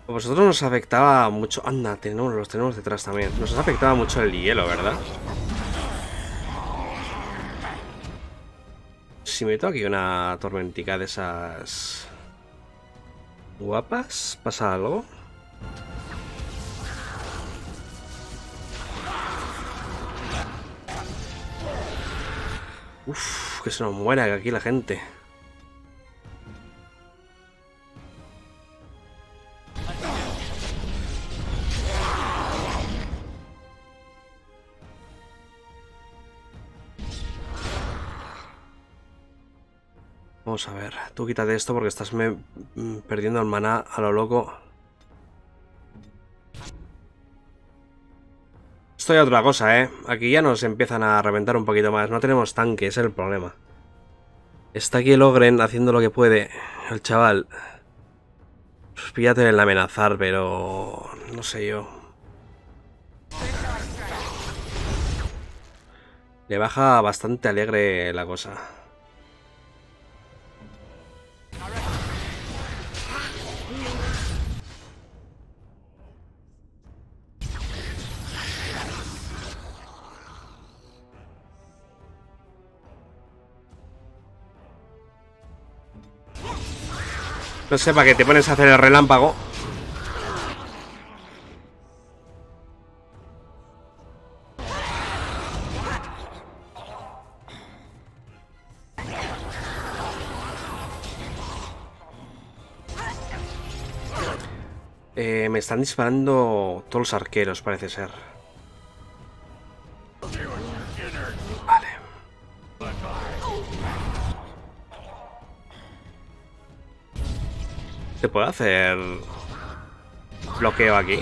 A vosotros nos afectaba mucho... Anda, los tenemos detrás también. Nos afectaba mucho el hielo, ¿verdad? Si meto aquí una tormentica de esas... guapas, ¿pasa algo? Uf, que se nos muera aquí la gente. Vamos a ver, tú quítate esto porque estás perdiendo el maná a lo loco. Esto es otra cosa, ¿eh? Aquí ya nos empiezan a reventar un poquito más. No tenemos tanque, ese es el problema. Está aquí el Ogren haciendo lo que puede. El chaval. Pues píllate el amenazar, pero... no sé yo. Le baja bastante alegre la cosa. No sé, para qué te pones a hacer el relámpago. Me están disparando todos los arqueros, parece ser. Vale. ¿Se puede hacer bloqueo aquí?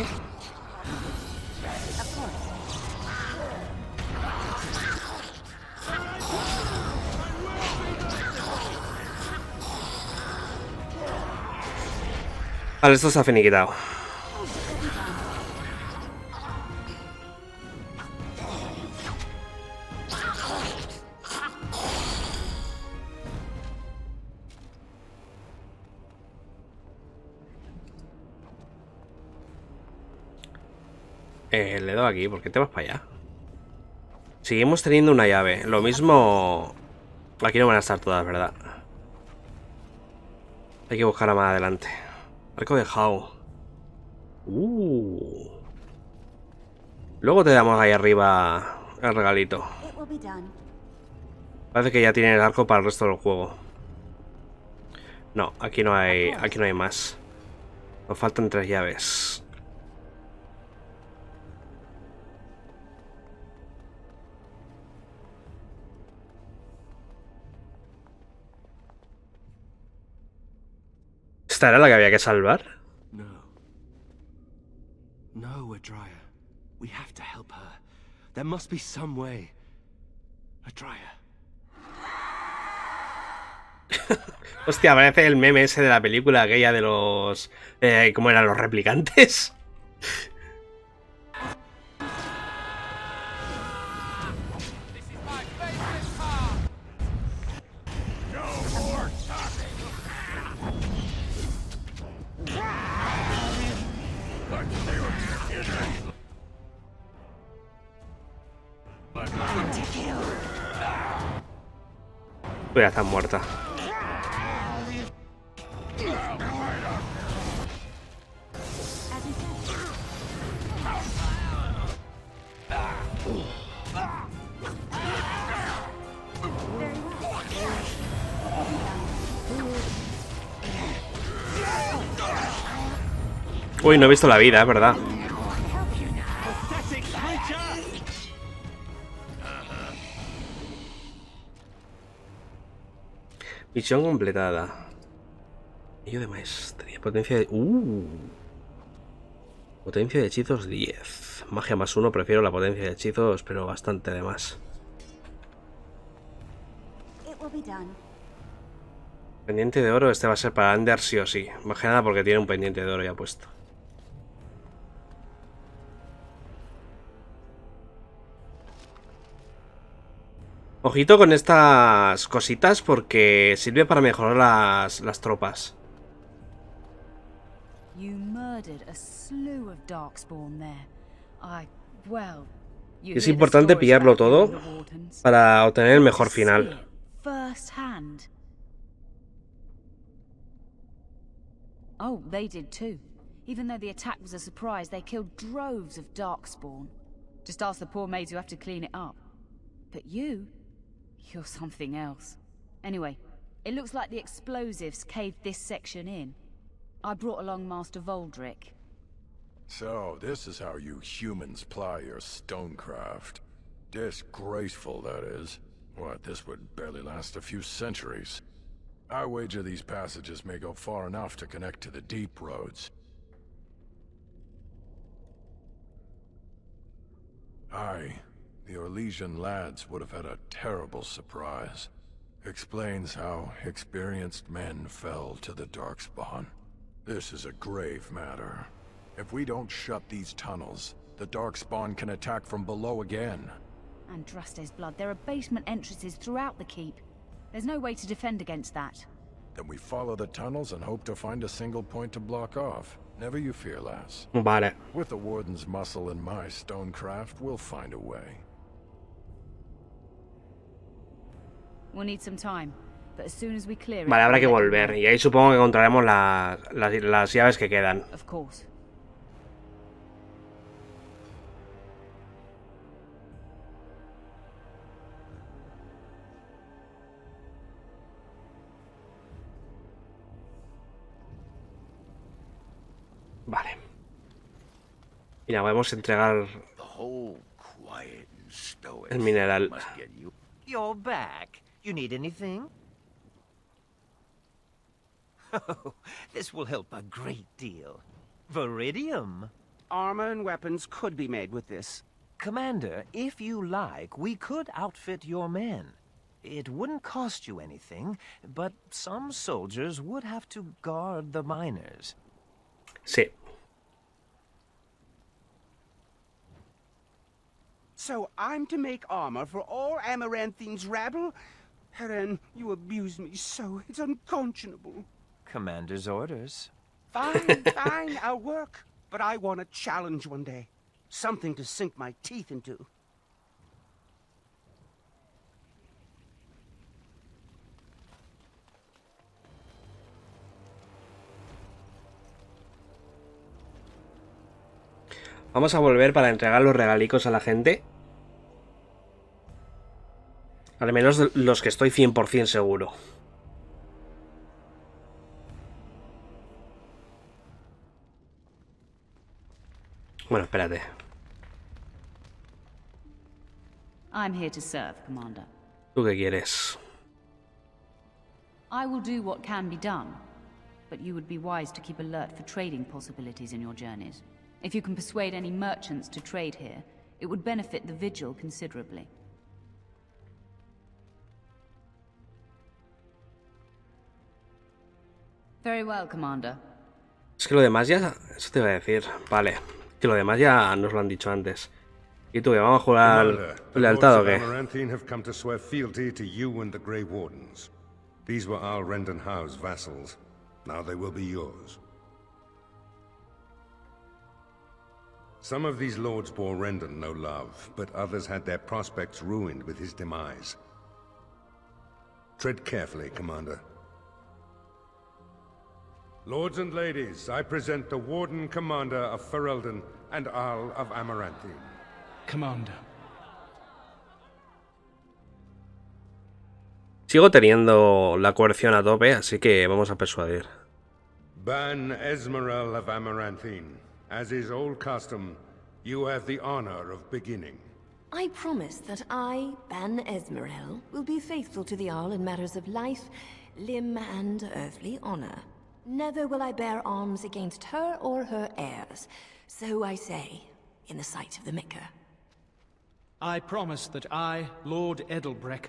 Vale, esto se ha finiquitado. Le doy aquí, ¿por qué te vas para allá? Seguimos teniendo una llave. Lo mismo... Aquí no van a estar todas, ¿verdad? Hay que buscarla más adelante. Arco de Howe. Luego te damos ahí arriba el regalito. Parece que ya tiene el arco para el resto del juego. No, aquí no hay más. Nos faltan 3 llaves. ¿Esta era la que había que salvar? No, Adria. We have to help her. There must be some way. Adria. Hostia, parece el meme ese de la película aquella de los... ¿cómo eran los replicantes? Tú ya estás muerta. Uy, no he visto la vida, es verdad. Misión completada. Anillo de maestría. Potencia de... Potencia de hechizos 10. Magia más 1. Prefiero la potencia de hechizos, pero bastante además. Pendiente de oro, este va a ser para Ander sí o sí. Más que nada porque tiene un pendiente de oro ya puesto. Ojito con estas cositas porque sirve para mejorar las tropas. Es importante pillarlo todo para obtener el mejor final. Oh, they did too. Even though the attack was a surprise, they killed droves of darkspawn. Just ask the poor maids who have to clean it up. But you're something else. Anyway, it looks like the explosives caved this section in. I brought along Master Voldrick. So, this is how you humans ply your stonecraft. Disgraceful, that is. What, this would barely last a few centuries. I wager these passages may go far enough to connect to the deep roads. Aye, the Orlesian lads would have had a terrible surprise. Explains how experienced men fell to the Darkspawn. This is a grave matter. If we don't shut these tunnels, the Darkspawn can attack from below again. Andraste's blood, there are basement entrances throughout the keep. There's no way to defend against that. Then we follow the tunnels and hope to find a single point to block off. Never you fear, lass. Vale. With the Warden's muscle and my stonecraft, we'll find a way. We'll need some time, but as soon as we clear it, vale, habrá que volver. Y ahí supongo que encontraremos las llaves que quedan. Of course. Vale. Mira, podemos entregar el mineral. You're back. You need anything? Oh, this will help a great deal. Viridium. Armor and weapons could be made with this. Commander, if you like, we could outfit your men. It wouldn't cost you anything, but some soldiers would have to guard the miners. Sí. So I'm to make armor for all Amaranthine's rabble? Heren, you abuse me so. It's unconscionable. Commander's orders. Fine, fine, I'll work. But I want a challenge one day. Something to sink my teeth into. Vamos a volver para entregar los regalicos a la gente. Al menos los que estoy 100% seguro. Bueno, espérate. I'm here to serve, Commander. ¿Tú qué quieres? I will do what can be done, but you would be wise to keep alert for trading possibilities in your journeys. If you can persuade any merchants to trade here, it would benefit the Vigil considerably. Very well, Commander. Es que lo demás ya... Eso te iba a decir. Vale. Que lo demás ya nos lo han dicho antes. ¿Y tú qué? ¿Vamos a jugar lealtad o qué? Amaranthine have come to swear fealty to you and the Grey Wardens. These were Al Rendon Howe's vassals. Now they will be yours. Some of these lords bore Rendon no love, but others had their prospects ruined with his demise. Tread carefully, Commander. Lords and ladies, I present the Warden Commander of Ferelden and Arl of Amaranthine. Commander. Sigo teniendo la coerción a tope, así que vamos a persuadir. Ban Esmeralda of Amaranthine. As is old custom, you have the honor of beginning. I promise that I, Ban Esmeralda, will be faithful to the Arl in matters of life, limb, and earthly honor. Never will I bear arms against her or her heirs. So I say, in the sight of the Maker. I promise that I, Lord Edelbreck...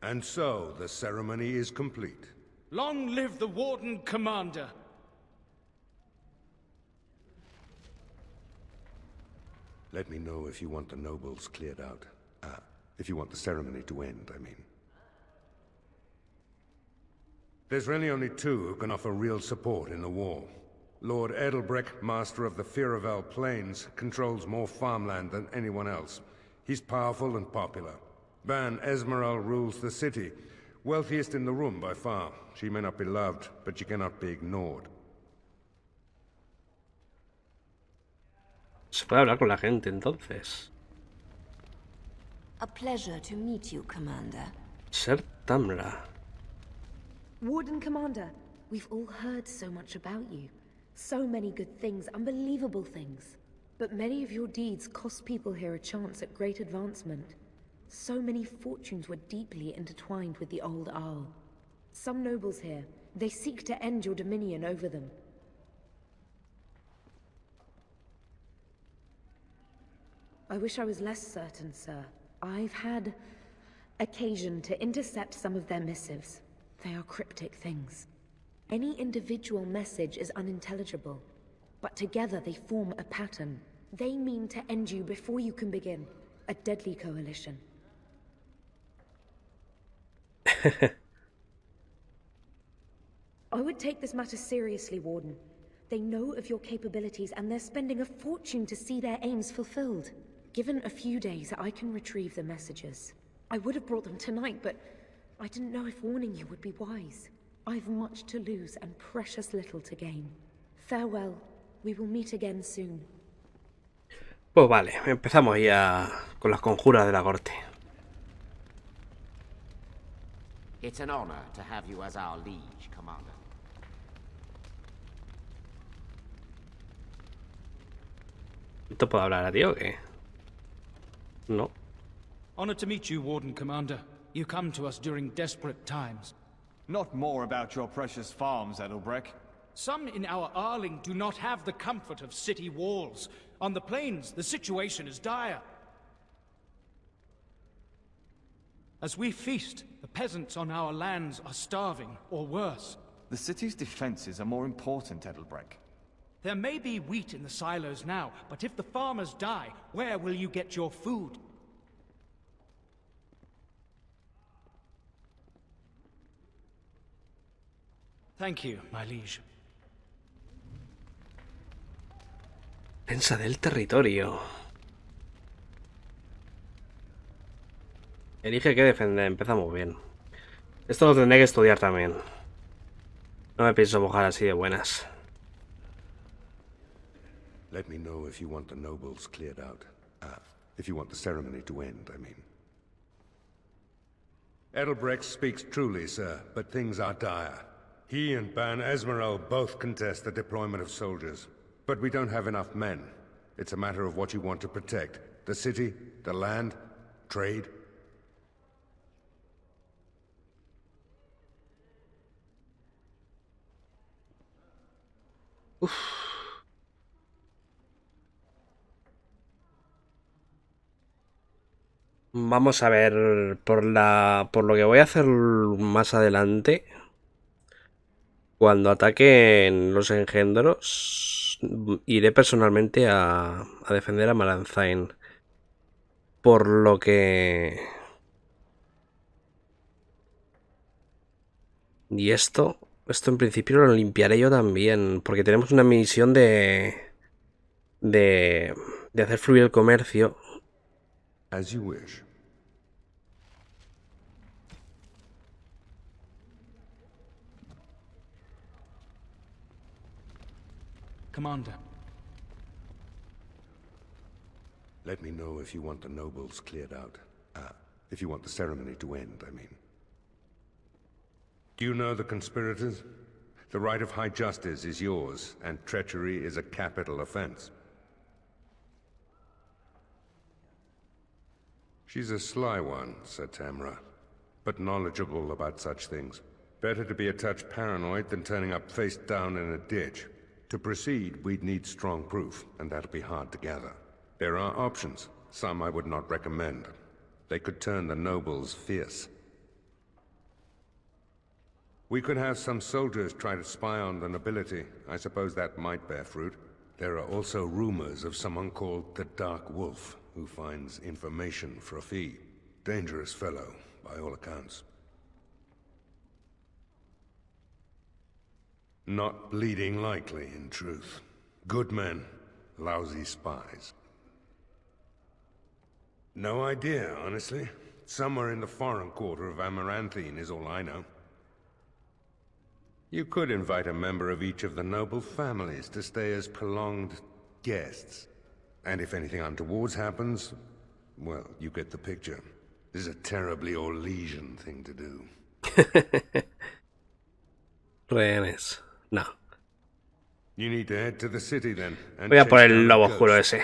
And so, the ceremony is complete. Long live the Warden Commander! Let me know if you want the nobles cleared out. If you want the ceremony to end, I mean. There's really only two who can offer real support in the war. Lord Edelbreck, master of the Firavel Plains, controls more farmland than anyone else. He's powerful and popular. Ban Esmeralda rules the city, wealthiest in the room by far. She may not be loved, but she cannot be ignored. Se puede hablar con la gente, entonces. A pleasure to meet you, Commander. Ser Tamra. Warden Commander, we've all heard so much about you. So many good things, unbelievable things. But many of your deeds cost people here a chance at great advancement. So many fortunes were deeply intertwined with the old Arl. Some nobles here, they seek to end your dominion over them. I wish I was less certain, sir. I've had occasion to intercept some of their missives. They are cryptic things. Any individual message is unintelligible, but together they form a pattern. They mean to end you before you can begin. A deadly coalition. I would take this matter seriously, Warden. They know of your capabilities and they're spending a fortune to see their aims fulfilled. Given a few days, I can retrieve the messages. I would have brought them tonight, but I didn't know if warning you would be wise. I've much to lose and precious little to gain. Farewell. We will meet again soon. Pues vale, empezamos ya con las conjuras de la corte. It's an honor to have you as our liege, Commander. ¿Esto puedo hablar a ti o qué? No. Honored to meet you, Warden Commander. You come to us during desperate times. Not more about your precious farms, Edelbreck. Some in our Arling do not have the comfort of city walls. On the plains, the situation is dire. As we feast, the peasants on our lands are starving, or worse. The city's defenses are more important, Edelbreck. There may be wheat in the silos now, but if the farmers die, where will you get your food? Thank you, my liege. Defensa del territorio. Elige qué defender. Empezamos bien. Esto lo tendré que estudiar también. No me pienso mojar así de buenas. Let me know if you want the nobles cleared out. If you want the ceremony to end, I mean. Edelbrecht speaks truly, sir, but things are dire. He and Ban Esmeralda both contest the deployment of soldiers. But we don't have enough men. It's a matter of what you want to protect. The city, the land, trade. Uf. Vamos a ver por lo que voy a hacer más adelante. Cuando ataquen los engendros, iré personalmente a defender a Maranzain. Por lo que... Y esto en principio lo limpiaré yo también, porque tenemos una misión de hacer fluir el comercio. As you wish. Commander. Let me know if you want the nobles cleared out. If you want the ceremony to end, I mean. Do you know the conspirators? The right of high justice is yours, and treachery is a capital offense. She's a sly one, said Tamra, but knowledgeable about such things. Better to be a touch paranoid than turning up face down in a ditch. To proceed, we'd need strong proof, and that'll be hard to gather. There are options, some I would not recommend. They could turn the nobles fierce. We could have some soldiers try to spy on the nobility. I suppose that might bear fruit. There are also rumors of someone called the Dark Wolf, who finds information for a fee. Dangerous fellow, by all accounts. Not bleeding likely, in truth. Good men, lousy spies. No idea, honestly. Somewhere in the foreign quarter of Amaranthine is all I know. You could invite a member of each of the noble families to stay as prolonged guests. And if anything untoward happens, well, you get the picture. This is a terribly Orlesian thing to do. Rehenes. No. You need to head to the city then. Voy a por el lobo oscuro ese.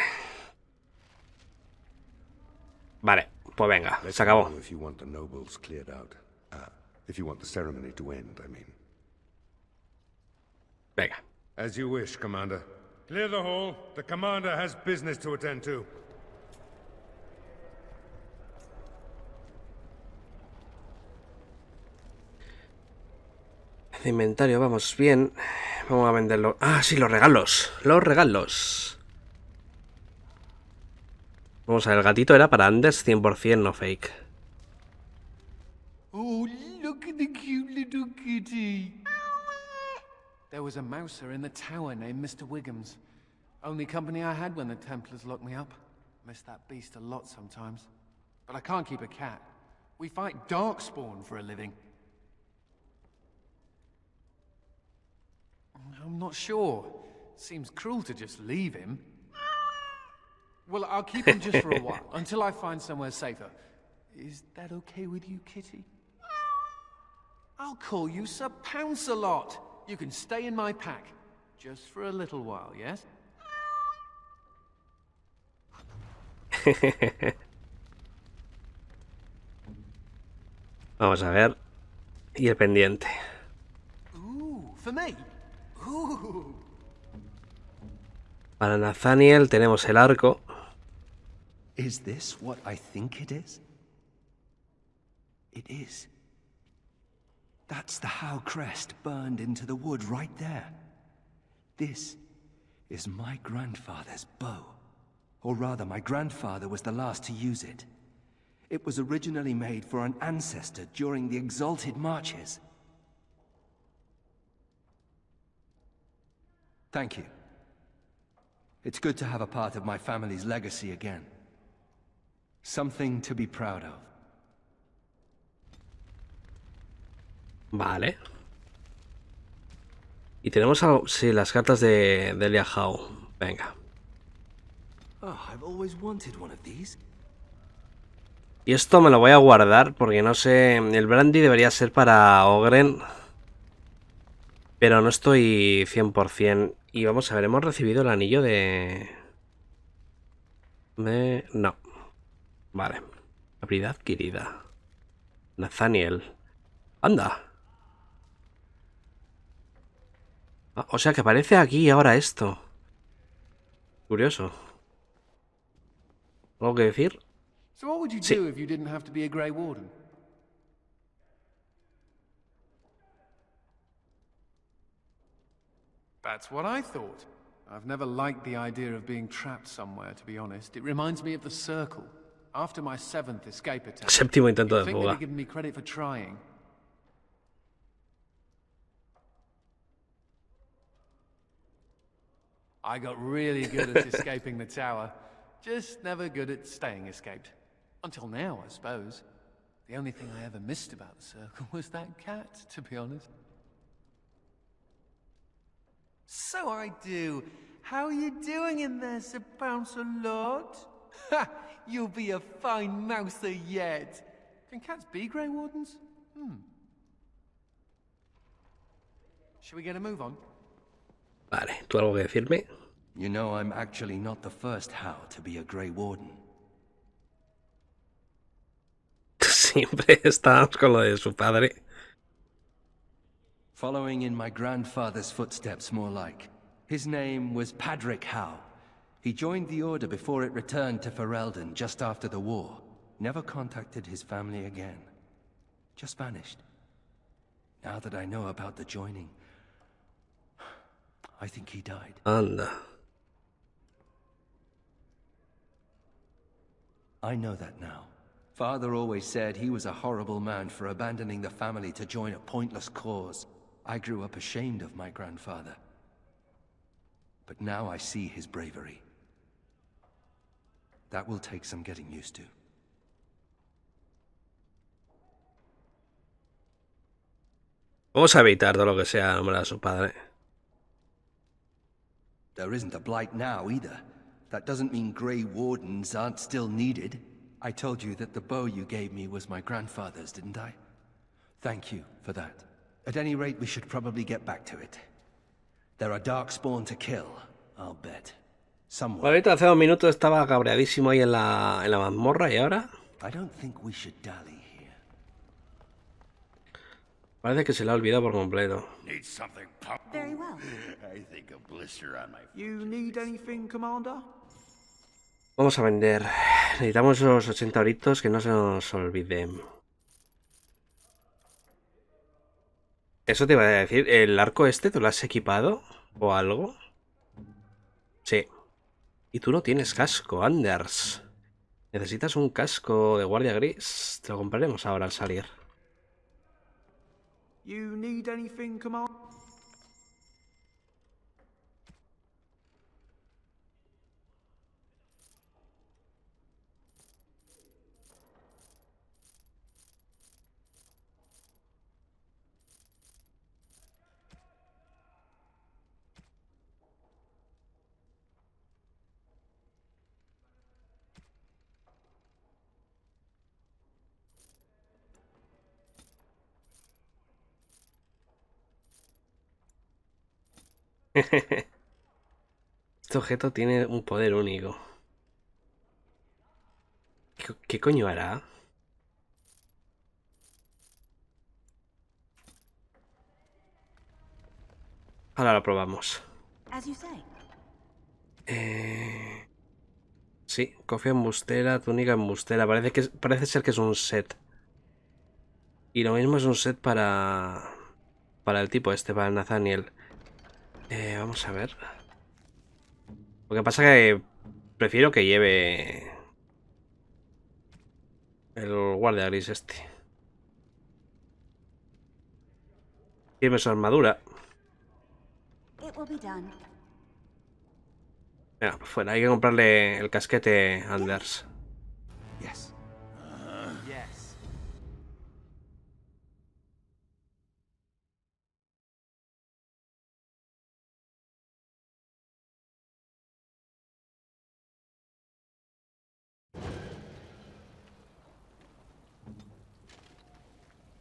Vale, pues venga, se acabó. If you want the nobles cleared out. If you want the ceremony to end, I mean. Venga. As you wish, Commander. Clear the hall. The Commander has business to attend to. De inventario, vamos bien. Vamos a venderlo. Ah, sí, los regalos. Los regalos. Vamos a ver, el gatito era para Anders 100%, no fake. Oh, look at the cute little kitty. There was a mouser in the tower named Mr. Wiggums. Only company I had when the Templars locked me up. Miss that beast a lot sometimes. But I can't keep a cat. We fight darkspawn for a living. I'm not sure. Seems cruel to just leave him. Well, I'll keep him just for a while, until I find somewhere safer. Is that okay with you, Kitty? I'll call you Sir Pounce-a-lot. You can stay in my pack. Just for a little while, yes? Vamos a ver. Y el pendiente. Ooh, for me. Ooh. Para Nathaniel tenemos el arco. Is this what I think it is? It is. That's the Howe crest burned into the wood right there. This is my grandfather's bow. Or rather, my grandfather was the last to use it. It was originally made for an ancestor during the Exalted Marches. Thank you. It's good to have a part of my family's legacy again. Something to be proud of. Vale. Y tenemos algo... Sí, las cartas de Howe. Venga. Oh, I've always wanted one of these. Y esto me lo voy a guardar porque no sé... El brandy debería ser para Ogren. Pero no estoy 100%. Y vamos a ver, hemos recibido el anillo de... No. Vale. Habilidad adquirida. Nathaniel. Anda. Ah, o sea que aparece aquí ahora esto. Curioso. ¿Algo que decir? So what would you do if you didn't have to be a Grey Warden? That's what I thought. I've never liked the idea of being trapped somewhere, to be honest. It reminds me of the Circle. After my 7th escape attempt, Séptimo intento de I think fuga. they'd given me credit for trying. I got really good at escaping the tower. Just never good at staying escaped. Until now, I suppose. The only thing I ever missed about the Circle was that cat, to be honest. So I do. How are you doing in there, Sir Pounce-a-lot? Ha! You'll be a fine mouser yet. Can cats be Grey Wardens? Should we get a move on? Vale, ¿tú algo que decirme? You know, I'm actually not the first Howe to be a Grey Warden. Siempre estábamos con lo de su padre. Following in my grandfather's footsteps, more like. His name was Padrick Howe. He joined the Order before it returned to Ferelden just after the war. Never contacted his family again. Just vanished. Now that I know about the joining, I think he died. Anda. I know that now. Father always said he was a horrible man for abandoning the family to join a pointless cause. I grew up ashamed of my grandfather. But now I see his bravery. That will take some getting used to. Vamos a evitar todo lo que sea nombrar a su padre. There isn't a blight now either. That doesn't mean Grey Wardens aren't still needed. I told you that the bow you gave me was my grandfather's, didn't I? Thank you for that. At any rate, we should probably get back to it. There are darkspawn to kill, I'll bet. Somewhere. Ahorita hace 2 minutos estaba cabreadísimo ahí en la mazmorra y ahora I don't think we should dally here. parece que se le ha olvidado por completo. Need something pop. Very well. I think a blister on my. You need anything, Commander? Vamos a vender. Necesitamos esos 80 euritos que no se nos olviden. Eso te iba a decir. ¿El arco este te lo has equipado? ¿O algo? Sí. Y tú no tienes casco, Anders. Necesitas un casco de guardia gris. Te lo compraremos ahora al salir. You need anything, Commander? Este objeto tiene un poder único. ¿Qué coño hará? Ahora lo probamos. As you say. Sí, cofia embustera, túnica embustera. Parece ser que es un set. Y lo mismo es un set para el tipo este, para el Nathaniel. Vamos a ver. Lo que pasa que prefiero que lleve el guardia gris este. Tiene su armadura. It will be done. Venga, pues fuera, hay que comprarle el casquete a Anders. Yes. Yes.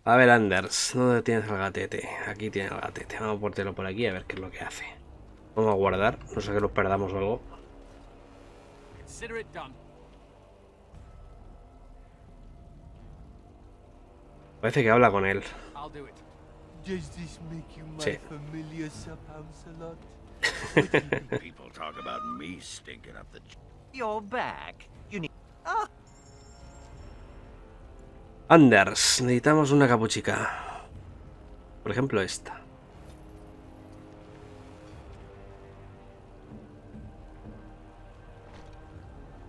A ver, Anders, ¿dónde tienes el gatete? Aquí tienes el gatete. Vamos a portarlo por aquí a ver qué es lo que hace. Vamos a guardar, no sé que nos perdamos o algo. Consider it done. Parece que habla con él. I'll do it. Does this make you my Sí. familiar sub-Lancelot? People talk about me stinking up the. You're back. You need. Anders, necesitamos una capuchica. Por ejemplo, esta.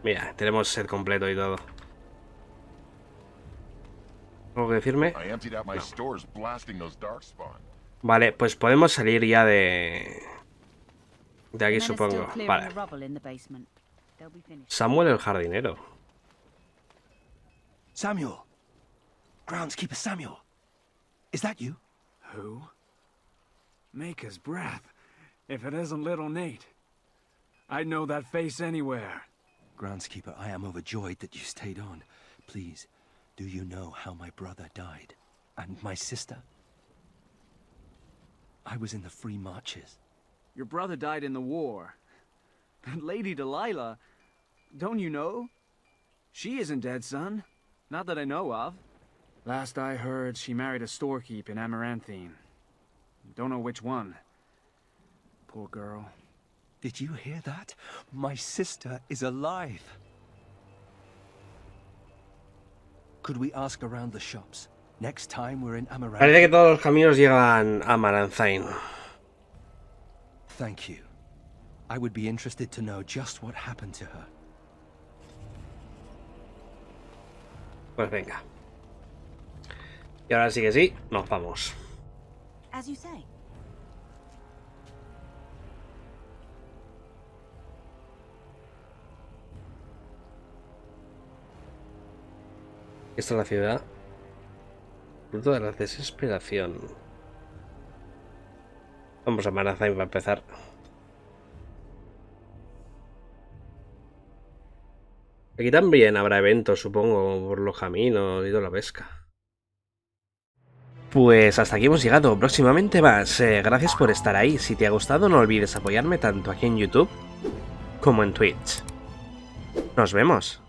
Mira, tenemos set completo y todo. ¿Algo que decirme? I emptied out my stores blasting those darkspawn. Vale, pues podemos salir ya de aquí, The men are supongo. still clearing Vale. the rubble in the basement. They'll be finished. Samuel el jardinero. Samuel! Groundskeeper Samuel! Is that you? Who? Maker's breath. If it isn't little Nate. I'd know that face anywhere. Groundskeeper, I am overjoyed that you stayed on. Please, do you know how my brother died? And my sister? I was in the Free Marches. Your brother died in the war. And Lady Delilah, don't you know? She isn't dead, son. Not that I know of. Last I heard, she married a storekeep in Amaranthine. Don't know which one. Poor girl. Did you hear that? My sister is alive. Could we ask around the shops? Next time we're in Amaranth. Parece que todos los caminos llegan a Amaranthine. Thank you. I would be interested to know just what happened to her. Pues venga. Y ahora sí que sí, nos vamos. As you say. Esta es la ciudad. Fruto de la desesperación. Vamos a Amaranthine para empezar. Aquí también habrá eventos, supongo, por los caminos y toda la pesca. Pues hasta aquí hemos llegado, próximamente más. Gracias por estar ahí. Si te ha gustado, no olvides apoyarme tanto aquí en YouTube como en Twitch. Nos vemos.